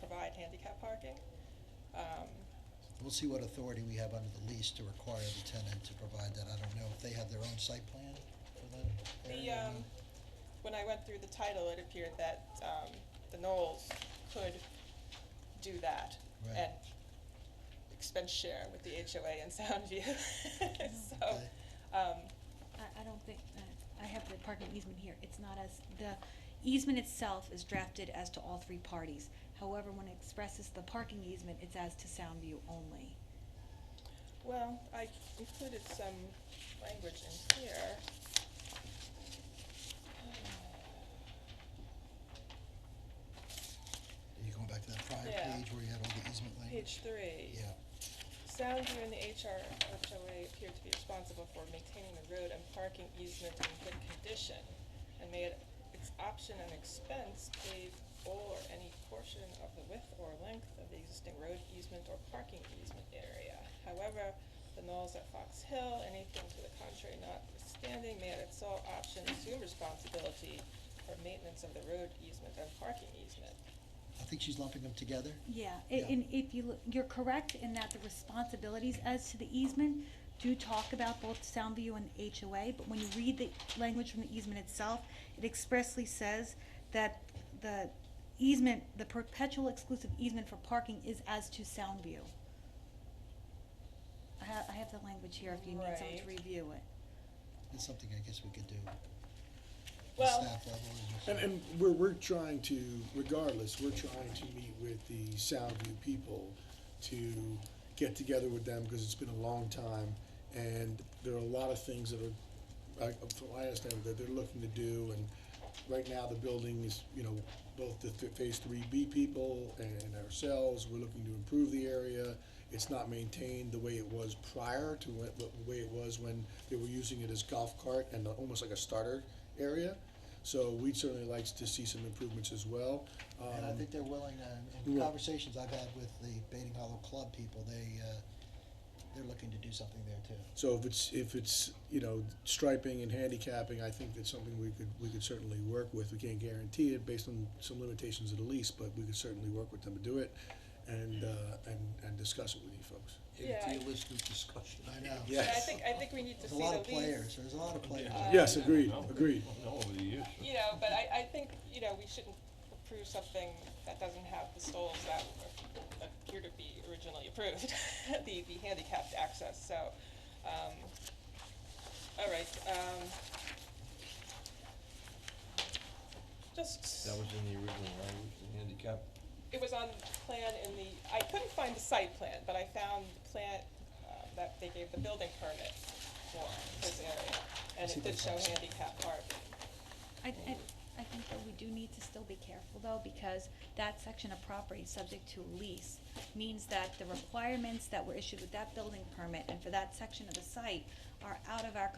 Speaker 11: provide handicap parking.
Speaker 12: We'll see what authority we have under the lease to require the tenant to provide that. I don't know if they have their own site plan for that area.
Speaker 11: When I went through the title, it appeared that, the Knolls could do that
Speaker 12: Right.
Speaker 11: and expense share with the HOA and Soundview. So,
Speaker 12: Okay.
Speaker 15: I don't think, I have the parking easement here, it's not as, the easement itself is drafted as to all three parties. However, when it expresses the parking easement, it's as to Soundview only.
Speaker 11: well, I included some language in here.
Speaker 12: Are you going back to that prior
Speaker 11: Yeah.
Speaker 12: page where you had all the easement language?
Speaker 11: Page 3.
Speaker 12: Yeah.
Speaker 11: Soundview and the HOA appear to be responsible for maintaining the road and parking easement in good condition, and may at its option and expense pave all or any portion of the width or length of the existing road easement or parking easement area. However, the Knolls at Fox Hill, anything to the contrary notwithstanding, may at its sole option assume responsibility for maintenance of the road easement and parking easement.
Speaker 12: I think she's lumping them together.
Speaker 15: Yeah,
Speaker 12: Yeah.
Speaker 15: and if you look, you're correct in that the responsibilities as to the easement do talk about both Soundview and HOA, but when you read the language from the easement itself, it expressly says that the easement, the perpetual exclusive easement for parking is as to Soundview. I have the language here if you need someone to
Speaker 11: Right.
Speaker 15: review it.
Speaker 12: It's something I guess we could do. at
Speaker 11: Well-
Speaker 12: Staff level. as you
Speaker 9: And
Speaker 12: said.
Speaker 9: we're trying to, regardless, we're trying to meet with the Soundview people to get together with them, because it's been a long time, and there are a lot of things that are, from what I understand, that they're looking to do, and right now, the building is, both the Phase 3B people and ourselves, we're looking to improve the area. It's not maintained the way it was prior to the way it was when they were using it as golf cart and almost like a starter area. So we'd certainly like to see some improvements as well.
Speaker 12: And I think they're willing, in
Speaker 9: Yeah.
Speaker 12: conversations I've had with the Baiting Hollow Club people, they're looking to do something there too.
Speaker 9: So if it's, striping and handicapping, I think that's something we could certainly work with. We can't guarantee it based on some limitations of the lease, but we could certainly work with them to do it and discuss it with you folks.
Speaker 11: Yeah,
Speaker 6: Realistic discussion.
Speaker 12: I know.
Speaker 9: Yeah.
Speaker 11: Yeah, I think we need to
Speaker 12: There's
Speaker 11: see
Speaker 12: a lot
Speaker 11: the
Speaker 12: of
Speaker 11: lease.
Speaker 12: players, there's a lot of players.
Speaker 9: Yes, agreed.
Speaker 6: No, over the years.
Speaker 11: But I think, we shouldn't approve something that doesn't have the stalls that appear to be originally approved, the handicapped access, so, all right, just.
Speaker 6: That was in the original language, the handicap.
Speaker 11: It was on the plan I couldn't find the site plan, but I found the plan, that they gave the building permit for this area, and
Speaker 12: See
Speaker 11: it did
Speaker 12: that
Speaker 11: show
Speaker 12: house.
Speaker 11: handicap parking.
Speaker 15: I think that we do need to still be careful though, because that section of property subject to a lease means that the requirements that were issued with that building permit and for that section of the site are out of our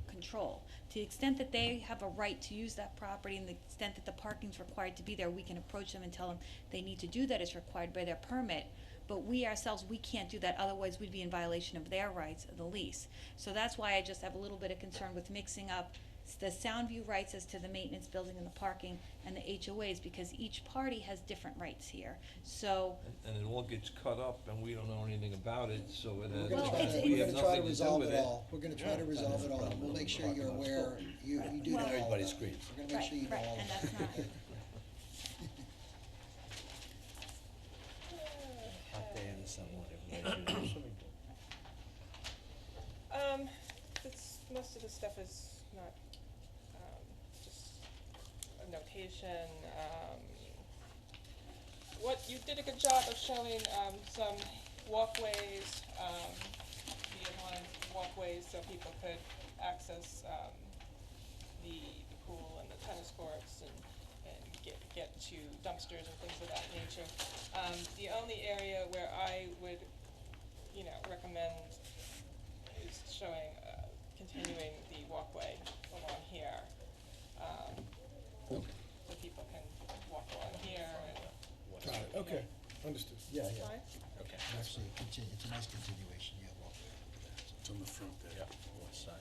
Speaker 15: control. To the extent that they have a right to use that property and the extent that the parking's required to be there, we can approach them and tell them they need to do that as required by their permit. But we ourselves, we can't do that, otherwise we'd be in violation of their rights of the lease. So that's why I just have a little bit of concern with mixing up the Soundview rights as to the maintenance building and the parking and the HOAs, because each party has different rights here. So,
Speaker 6: And it all gets cut up and we don't know anything about it, so it
Speaker 12: We're
Speaker 6: has,
Speaker 12: gonna
Speaker 15: Well,
Speaker 12: try
Speaker 15: it's-
Speaker 12: to,
Speaker 6: we
Speaker 12: we're
Speaker 6: have
Speaker 12: gonna try to
Speaker 6: nothing to do
Speaker 12: resolve
Speaker 6: with
Speaker 12: it
Speaker 6: it.
Speaker 12: all. We're gonna try to resolve it all, and we'll make sure you're aware, you do know all of
Speaker 2: Everybody's
Speaker 12: that.
Speaker 2: agreed.
Speaker 12: We're gonna make sure you know
Speaker 15: Right,
Speaker 12: all of
Speaker 15: and
Speaker 12: that.
Speaker 15: that's not-
Speaker 2: Hot day in the summer, everybody should.
Speaker 11: Most of the stuff is not, just a notation, you did a good job of showing, some walkways, behind walkways so people could access, the pool and the tennis courts and get to dumpsters and things of that nature. The only area where I would, recommend is showing, continuing the walkway along here, so people can walk along here and.
Speaker 9: Got it, okay, understood. Yeah, yeah.
Speaker 11: Fine?
Speaker 12: Actually, it's a nice continuation, yeah, well,
Speaker 9: It's on the front there.
Speaker 2: West side.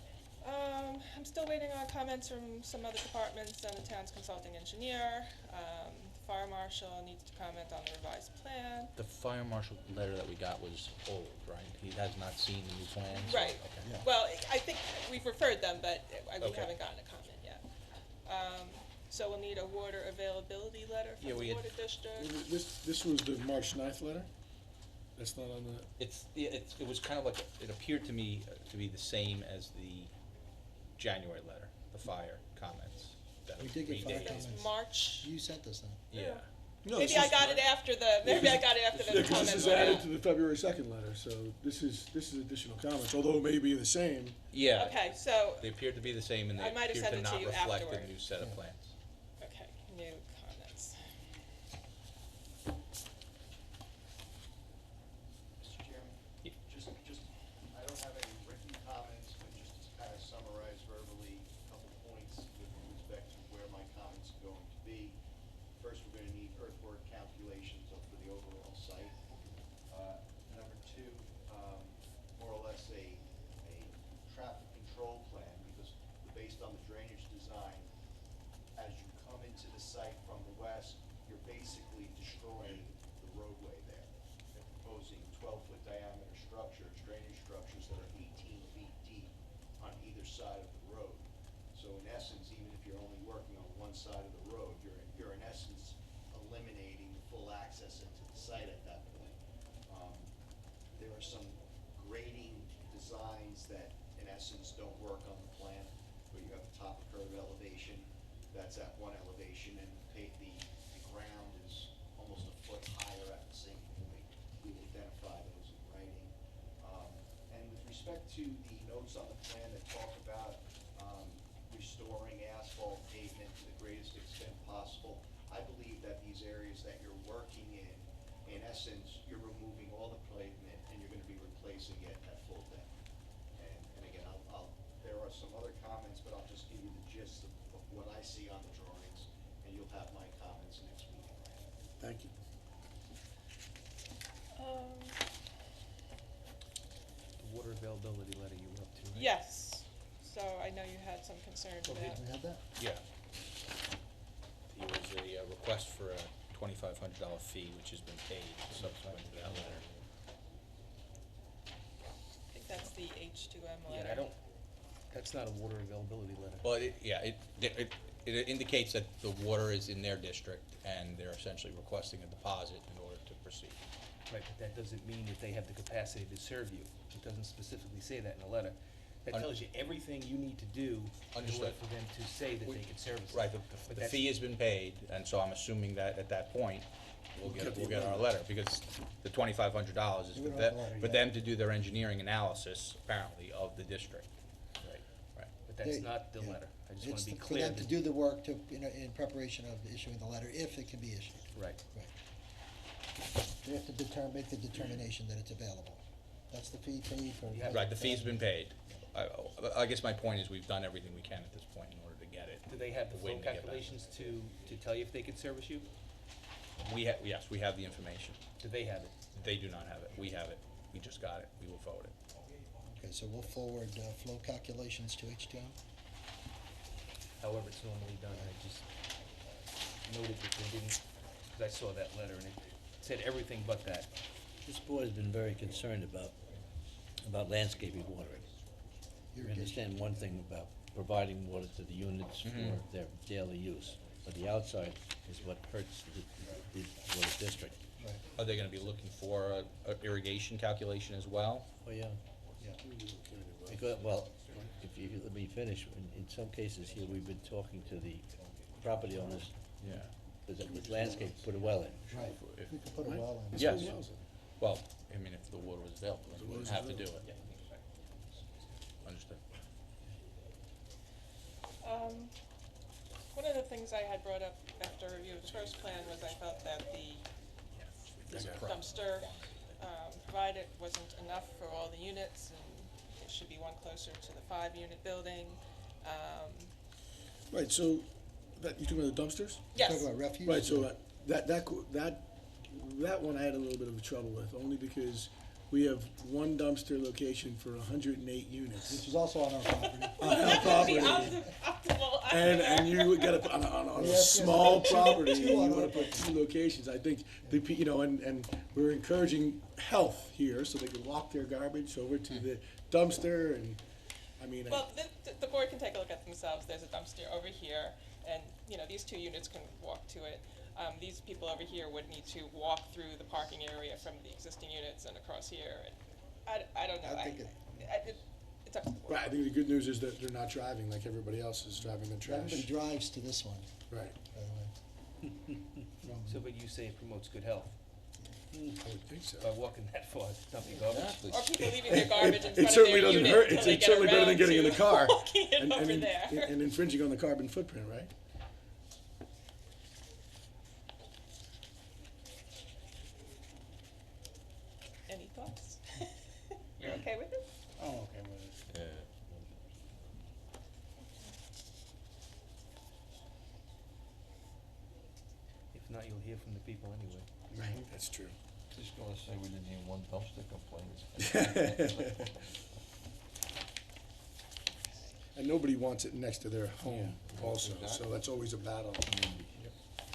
Speaker 11: I'm still waiting on comments from some other departments and the town's consulting engineer. The fire marshal needs to comment on the revised plan.
Speaker 14: The fire marshal letter that we got was old, right? He has not seen the new plans?
Speaker 11: Right.
Speaker 14: Okay.
Speaker 11: Well, I think we've referred them, but we
Speaker 14: Okay.
Speaker 11: haven't gotten a comment yet. So we'll need a water availability letter
Speaker 14: Yeah,
Speaker 11: from
Speaker 14: we
Speaker 11: the
Speaker 14: had-
Speaker 11: water district.
Speaker 9: This was the March 9th letter? That's not on the,
Speaker 14: It was kind of like, it appeared to me to be the same as the January letter, the fire comments. that
Speaker 12: We did get fire
Speaker 14: predated.
Speaker 11: It's
Speaker 12: comments.
Speaker 11: March.
Speaker 12: You sent us that.
Speaker 14: Yeah.
Speaker 9: no,
Speaker 11: Maybe
Speaker 9: this
Speaker 11: I
Speaker 9: is-
Speaker 11: got it after the, maybe I got it after the
Speaker 9: Yeah, 'cause
Speaker 11: comments.
Speaker 9: this is
Speaker 11: went
Speaker 9: added
Speaker 11: out.
Speaker 9: to the February 2nd letter, so this is additional comments, although it may be the same.
Speaker 14: Yeah.
Speaker 11: Okay, so,
Speaker 14: They appeared to be the same and they
Speaker 11: I might have
Speaker 14: appeared
Speaker 11: sent
Speaker 14: to
Speaker 11: it to
Speaker 14: not
Speaker 11: you
Speaker 14: reflect the
Speaker 11: afterward.
Speaker 14: new set of
Speaker 12: Yeah.
Speaker 14: plans.
Speaker 11: okay, new comments.
Speaker 13: Mr. Chairman, just, I don't have any written comments, but just to kind of summarize verbally, a couple points with respect to where my comments are going to be. First, we're gonna need earthwork calculations for the overall site. Number two, more or less a traffic control plan, because based on the drainage design, as you come into the site from the west, you're basically destroying the roadway there. They're proposing 12-foot diameter structures, drainage structures that are 18 feet deep on either side of the road. So in essence, even if you're only working on one side of the road, you're in essence eliminating the full access into the site at that point. There are some grading designs that in essence don't work on the plan, where you have the top of curve elevation, that's at one elevation, and the ground is almost a foot higher at the same point. We will identify those in writing. And with respect to the notes on the plan that talk about, restoring asphalt pavement to the greatest extent possible, I believe that these areas that you're working in essence, you're removing all the pavement and you're gonna be replacing it at full depth. And again, there are some other comments, but I'll just give you the gist of what I see on the drawings, and you'll have my comments next week.
Speaker 9: Thank you.
Speaker 3: The water availability letter you were up to, right?
Speaker 11: Yes, so I know you had some concerns
Speaker 12: Oh,
Speaker 11: about.
Speaker 12: we had that?
Speaker 14: Yeah. There was a request for a $2,500 fee, which has been paid subsequent to that letter.
Speaker 11: I think that's the H2M letter.
Speaker 3: Yeah, that's not a water availability letter.
Speaker 14: Well, it indicates that the water is in their district and they're essentially requesting a deposit in order to proceed.
Speaker 3: Right, but that doesn't mean that they have the capacity to serve you. It doesn't specifically say that in the letter. That
Speaker 14: Un-
Speaker 3: tells you everything you need to do in order
Speaker 14: Understood.
Speaker 3: for them to say that they can service it.
Speaker 14: Right,
Speaker 3: But
Speaker 14: the
Speaker 3: that's-
Speaker 14: fee has been paid, and so I'm assuming that at that point, we'll get our letter, because the $2,500 is
Speaker 12: We
Speaker 14: for
Speaker 12: don't have
Speaker 14: them,
Speaker 12: a letter
Speaker 14: for
Speaker 12: yet.
Speaker 14: them to do their engineering analysis, apparently, of the district.
Speaker 3: Right,
Speaker 14: Right.
Speaker 3: but that's
Speaker 12: They-
Speaker 3: not the
Speaker 12: yeah.
Speaker 3: letter. I just wanna
Speaker 12: It's
Speaker 3: be
Speaker 12: for
Speaker 3: clear
Speaker 12: them to
Speaker 3: that-
Speaker 12: do the work to, in preparation of issuing the letter, if it can be issued.
Speaker 3: Right.
Speaker 12: Right. They have to make the determination that it's available. That's the fee paid for.
Speaker 3: You have-
Speaker 14: Right, the fee's been paid. I guess my point is, we've done everything we can at this point in order to get it.
Speaker 3: Do they have the flow
Speaker 14: waiting to get back.
Speaker 3: calculations to tell you if they can service you?
Speaker 14: Yes, we have the information.
Speaker 3: Do they have it?
Speaker 14: They do not have it. We have it. We just got it. We will forward it.
Speaker 12: Okay, so we'll forward, flow calculations to H2M.
Speaker 3: However it's normally done, I just noted that they didn't, because I saw that letter and it said everything but that.
Speaker 2: This board has been very concerned about landscaping watering. We understand one thing about providing water to the units for their daily use, but the outside is what hurts the water district.
Speaker 12: Right.
Speaker 14: Are they gonna be looking for a irrigation calculation as well?
Speaker 2: Oh, yeah.
Speaker 12: Yeah.
Speaker 2: Because, well, if you, let me finish, in some cases here, we've been talking to the property owners,
Speaker 14: Yeah.
Speaker 2: with landscape, put a well in.
Speaker 12: Right,
Speaker 14: If-
Speaker 12: we can put a well in.
Speaker 14: Yes. Well, I mean, if the water was available, then we wouldn't have to do it. Understood.
Speaker 11: One of the things I had brought up after review of the first plan was I felt that the dumpster provided wasn't enough for all the units, and there should be one closer to the 5-unit building.
Speaker 9: Right, so, that, you talking about the dumpsters?
Speaker 11: Yes.
Speaker 12: Talk about refuse.
Speaker 9: Right, so that one I had a little bit of trouble with, only because we have one dumpster location for 108 units.
Speaker 12: Which is also on our property.
Speaker 9: On our
Speaker 11: That would
Speaker 9: property.
Speaker 11: be optimal.
Speaker 9: And you gotta, put on a
Speaker 12: Yes, yes,
Speaker 9: small
Speaker 12: two-
Speaker 9: property,
Speaker 12: two
Speaker 9: you
Speaker 12: on
Speaker 9: wanna
Speaker 12: our
Speaker 9: put two locations. I think you know, and we're encouraging health here, so they can walk their garbage over to the dumpster, and, I mean,
Speaker 11: Well, the board can take a look at themselves. There's a dumpster over here, and, you know, these two units can walk to it. These people over here would need to walk through the parking area from the existing units and across here, and I don't know.
Speaker 12: I think
Speaker 11: It's up to the board.
Speaker 9: right, I think the good news is that they're not driving like everybody else is driving the trash.
Speaker 12: Everybody drives to this one,
Speaker 9: Right,
Speaker 12: by the way.
Speaker 3: So, but you say it promotes good health
Speaker 9: I would think so.
Speaker 3: by walking that far, dumping garbage.
Speaker 6: Exactly.
Speaker 11: Or people leaving their garbage in front
Speaker 9: It
Speaker 11: of
Speaker 9: certainly
Speaker 11: their
Speaker 9: doesn't
Speaker 11: unit
Speaker 9: hurt,
Speaker 11: until
Speaker 9: it's
Speaker 11: they
Speaker 9: it's
Speaker 11: get
Speaker 9: certainly better than
Speaker 11: around
Speaker 9: getting in the
Speaker 11: to
Speaker 9: car.
Speaker 11: walking it
Speaker 9: and-
Speaker 11: over
Speaker 9: and-
Speaker 11: there.
Speaker 9: And infringing on the carbon footprint, right?
Speaker 11: Any thoughts? You're okay with it?
Speaker 8: Oh, okay, well,
Speaker 3: If not, you'll hear from the people anyway.
Speaker 9: Right, that's true.
Speaker 6: Just gonna say we didn't hear one dumpster complaint.
Speaker 9: And nobody wants it next to their home
Speaker 6: Yeah,
Speaker 9: also, so
Speaker 6: exactly.
Speaker 9: that's always a battle.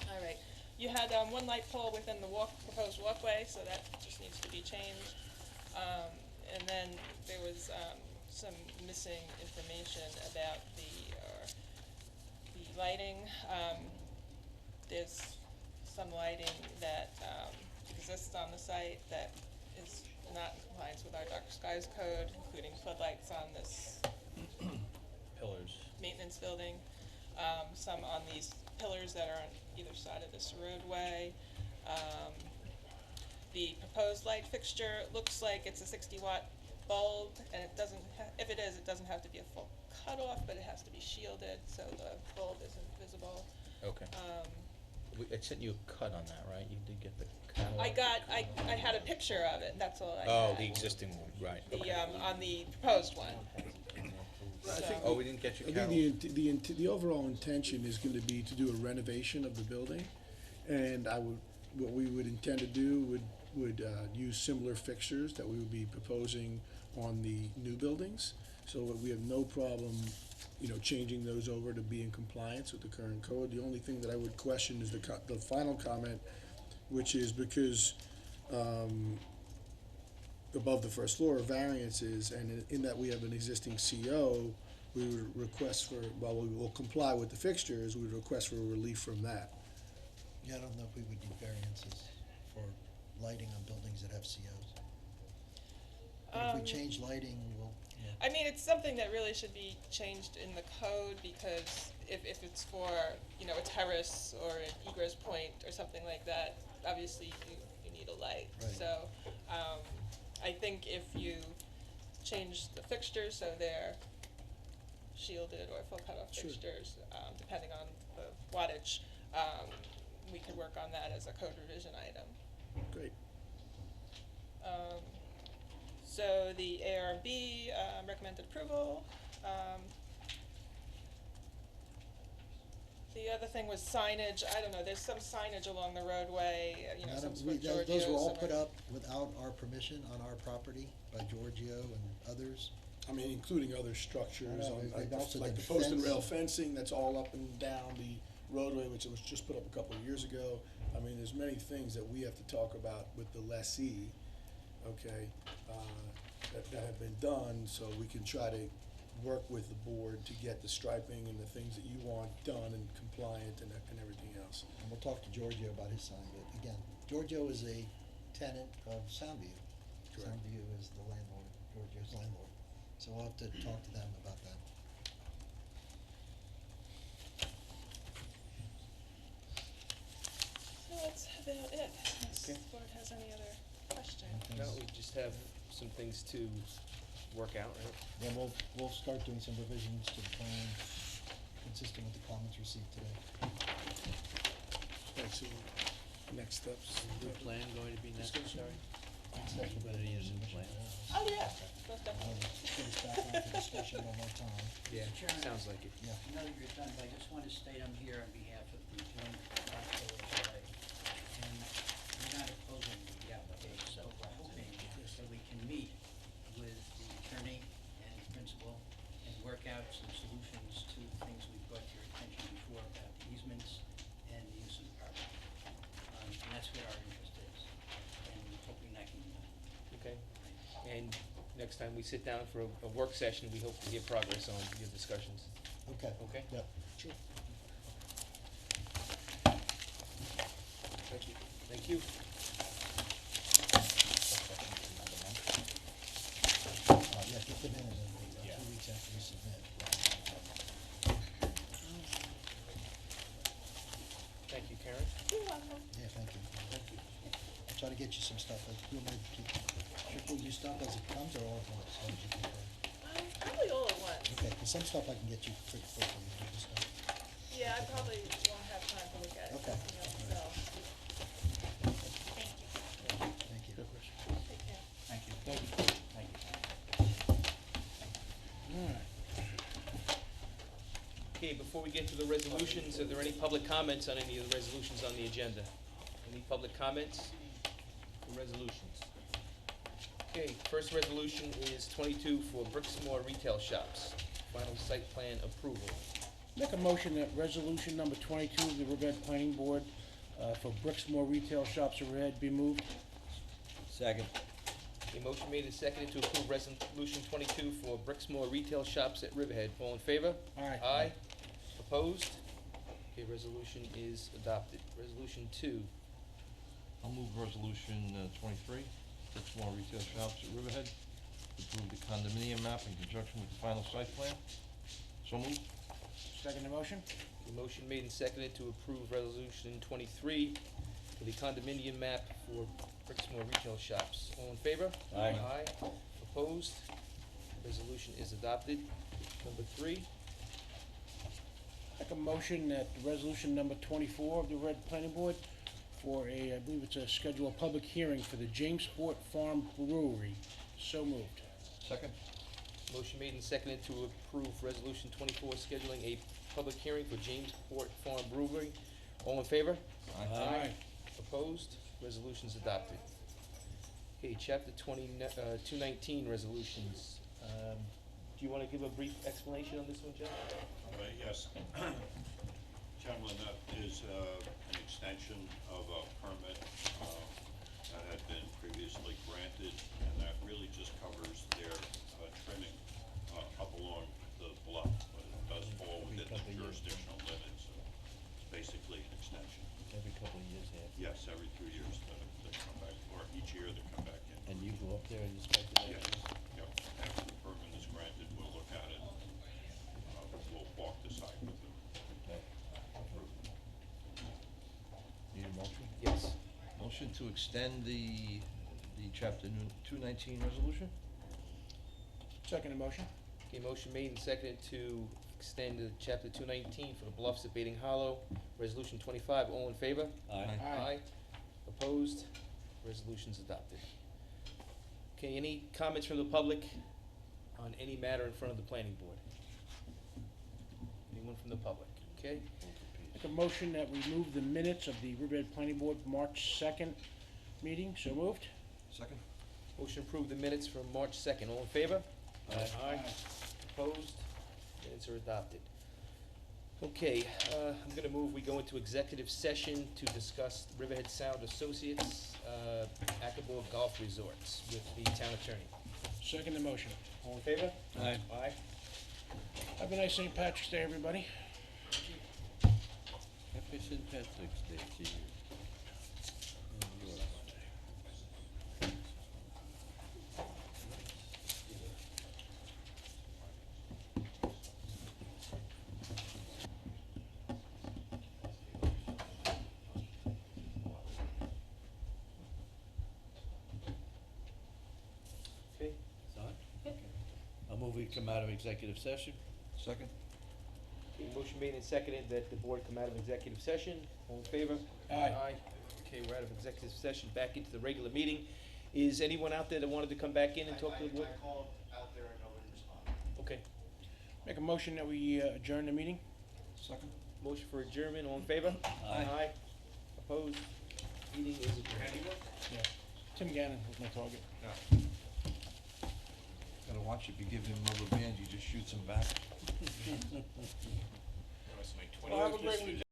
Speaker 11: All right. You had one light pole within the proposed walkway, so that just needs to be changed. And then there was some missing information about the lighting. There's some lighting that exists on the site that is not in compliance with our dark skies code, including floodlights on this
Speaker 14: Pillars.
Speaker 11: maintenance building, some on these pillars that are on either side of this roadway. The proposed light fixture looks like it's a 60-watt bulb, and it doesn't, if it is, it doesn't have to be a full cutoff, but it has to be shielded, so the bulb isn't visible.
Speaker 14: Okay. I sent you a cut on that, right? You did get the catalog?
Speaker 11: I had a picture of it, that's all I had.
Speaker 14: Oh, the existing one, right,
Speaker 11: The,
Speaker 14: okay.
Speaker 11: on the proposed one.
Speaker 9: I think
Speaker 14: Oh, we didn't get your
Speaker 9: I
Speaker 14: catalog?
Speaker 9: think the overall intention is gonna be to do a renovation of the building, and what we would intend to do would use similar fixtures that we would be proposing on the new buildings, so that we have no problem, you know, changing those over to be in compliance with the current code. The only thing that I would question is the final comment, which is because, above the first floor variances, and in that we have an existing CO, we would request for, while we will comply with the fixtures, we would request for relief from that.
Speaker 12: Yeah, I don't know if we would do variances for lighting on buildings that have COs. But if we change lighting, we'll, yeah.
Speaker 11: I mean, it's something that really should be changed in the code, because if it's for, you know, a terrace or an egress point or something like that, obviously you need a light.
Speaker 12: Right.
Speaker 11: So, I think if you change the fixtures so they're shielded or full cutoff
Speaker 9: Sure.
Speaker 11: fixtures, depending on the wattage, we could work on that as a code revision item.
Speaker 9: Great.
Speaker 11: So the ARB recommended approval. The other thing was signage. I don't know, there's some signage along the roadway, you know,
Speaker 12: None
Speaker 11: some
Speaker 12: of-
Speaker 11: for
Speaker 12: we-
Speaker 11: Giorgio.
Speaker 12: those were all
Speaker 11: some
Speaker 12: put
Speaker 11: are-
Speaker 12: up without our permission on our property by Giorgio and others.
Speaker 9: I mean, including other structures,
Speaker 12: I know,
Speaker 9: like
Speaker 12: they've also
Speaker 9: like the
Speaker 12: done
Speaker 9: post and
Speaker 12: fence.
Speaker 9: rail fencing that's all up and down the roadway, which was just put up a couple of years ago. I mean, there's many things that we have to talk about with the lessee, okay, that have been done, so we can try to work with the board to get the striping and the things that you want done and compliant and everything else.
Speaker 12: And we'll talk to Giorgio about his sign, but again, Giorgio is a tenant of Soundview.
Speaker 9: Correct.
Speaker 12: Soundview is the landlord, Giorgio's landlord, so we'll have to talk to them about that.
Speaker 11: So that's about it, unless the
Speaker 3: Okay.
Speaker 11: board has any other questions.
Speaker 3: No, we just have some things to work out, right?
Speaker 12: Then we'll start doing some revisions to the plan, consistent with the comments received today.
Speaker 9: Right, so, next steps.
Speaker 2: Is the plan going to be necessary? Better use the plan.
Speaker 11: Oh, yeah, most definitely.
Speaker 12: Get us back on for discussion one more time.
Speaker 3: Yeah,
Speaker 16: Chairman.
Speaker 3: sounds like it.
Speaker 12: Yeah.
Speaker 16: I know you're done, but I just want to state I'm here on behalf of the joint stockholders today. And we're not opposing the application, so we're hoping that we can some solutions to the things we've brought to your attention before about the easements and the use of the property. And that's what our interest is, and we're hoping that can be done.
Speaker 3: Okay. And next time we sit down for a work session, we hope to get progress on your discussions.
Speaker 12: Okay.
Speaker 3: Okay?
Speaker 12: Yep.
Speaker 3: Thank you. Thank you.
Speaker 12: Yeah, get them in and then
Speaker 3: Yeah.
Speaker 12: 2 weeks after we submit.
Speaker 3: Thank you, Karen.
Speaker 11: You're welcome.
Speaker 12: Yeah, thank you.
Speaker 3: Thank you.
Speaker 12: I'll try to get you some stuff, like, you want me to keep, trickle you stuff as it comes or all at once, how would you prefer?
Speaker 11: Probably all at once.
Speaker 12: Okay, 'cause some stuff I can get you pretty quickly, you know, just,
Speaker 11: Yeah, I probably won't have time to look at it,
Speaker 12: Okay.
Speaker 11: you know, so,
Speaker 12: thank you.
Speaker 11: take care.
Speaker 16: Thank you.
Speaker 3: Thank you.
Speaker 16: Thank you.
Speaker 3: Okay, before we get to the resolutions, are there any public comments on any of the resolutions on the agenda? Any public comments for resolutions? Okay, first resolution is 22 for Brixmore Retail Shops. Final site plan approval.
Speaker 9: Make a motion that resolution number 22 of the Riverhead Planning Board for Brixmore Retail Shops of Riverhead be moved.
Speaker 2: Second.
Speaker 3: A motion made and seconded to approve resolution 22 for Brixmore Retail Shops at Riverhead. All in favor?
Speaker 9: Aye.
Speaker 3: Aye. Opposed? Okay, resolution is adopted. Resolution 2.
Speaker 6: I'll move resolution 23, Brixmore Retail Shops at Riverhead, to approve the condominium map in conjunction with the final site plan. So moved.
Speaker 9: Second the motion?
Speaker 3: A motion made and seconded to approve resolution 23 for the condominium map for Brixmore Retail Shops. All in favor?
Speaker 2: Aye.
Speaker 3: Aye. Opposed? Resolution is adopted. Number 3.
Speaker 9: Make a motion that resolution number 24 of the Red Planning Board for I believe it's a scheduled public hearing for the Jamesport Farm Brewery. So moved.
Speaker 6: Second.
Speaker 3: Motion made and seconded to approve resolution 24, scheduling a public hearing for Jamesport Farm Brewery. All in favor?
Speaker 2: Aye.
Speaker 3: Opposed? Resolution's adopted. Okay, chapter 219 resolutions. Do you wanna give a brief explanation on this one, John?
Speaker 5: Yes. Gentlemen, that is an extension of a permit that had been previously granted, and that really just covers their trimming up along the bluff, but it does fall within the jurisdictional limits, so it's basically an extension.
Speaker 2: Every couple of years, yeah.
Speaker 5: Yes, every 2 years they come back, or each year they come back in.
Speaker 2: And you go up there and inspect it?
Speaker 5: Yes, yep, after the permit is granted, we'll look at it, we'll walk the site with them.
Speaker 6: Need a motion?
Speaker 3: Yes.
Speaker 6: Motion to extend the chapter 219 resolution?
Speaker 9: Second the motion?
Speaker 3: Okay, motion made and seconded to extend to chapter 219 for the Bluffs at Baiting Hollow. Resolution 25, all in favor?
Speaker 2: Aye.
Speaker 9: Aye.
Speaker 3: Opposed? Resolution's adopted. Okay, any comments from the public on any matter in front of the planning board? Anyone from the public? Okay?
Speaker 9: Make a motion that we move the minutes of the Riverhead Planning Board March 2nd meeting. So moved.
Speaker 6: Second.
Speaker 3: Motion to approve the minutes from March 2nd. All in favor? Aye. Opposed? Minutes are adopted. Okay, I'm gonna move, we go into executive session to discuss Riverhead Sound Associates, Akabor Golf Resorts with the town attorney.
Speaker 9: Second the motion.
Speaker 3: All in favor?
Speaker 2: Aye.
Speaker 3: Aye.
Speaker 9: Have a nice St. Patrick's Day, everybody.
Speaker 2: Happy St. Patrick's Day to you. And yours.
Speaker 3: Okay,
Speaker 2: It's on? I'll move we come out of executive session.
Speaker 6: Second.
Speaker 3: okay, motion made and seconded that the board come out of executive session. All in favor?
Speaker 9: Aye.
Speaker 3: Okay, we're out of executive session, back into the regular meeting. Is anyone out there that wanted to come back in and talk to the board?
Speaker 13: I called out there and nobody responded.
Speaker 3: Okay,
Speaker 9: Make a motion that we adjourn the meeting.
Speaker 6: Second.
Speaker 3: motion for adjournment, all in favor?
Speaker 2: Aye.
Speaker 3: Opposed? Meeting is adjourned.
Speaker 9: Yeah. Tim Gannon was my target.
Speaker 6: Gotta watch if you give him rubber bands, he just shoots them back.
Speaker 8: Well, have a great weekend.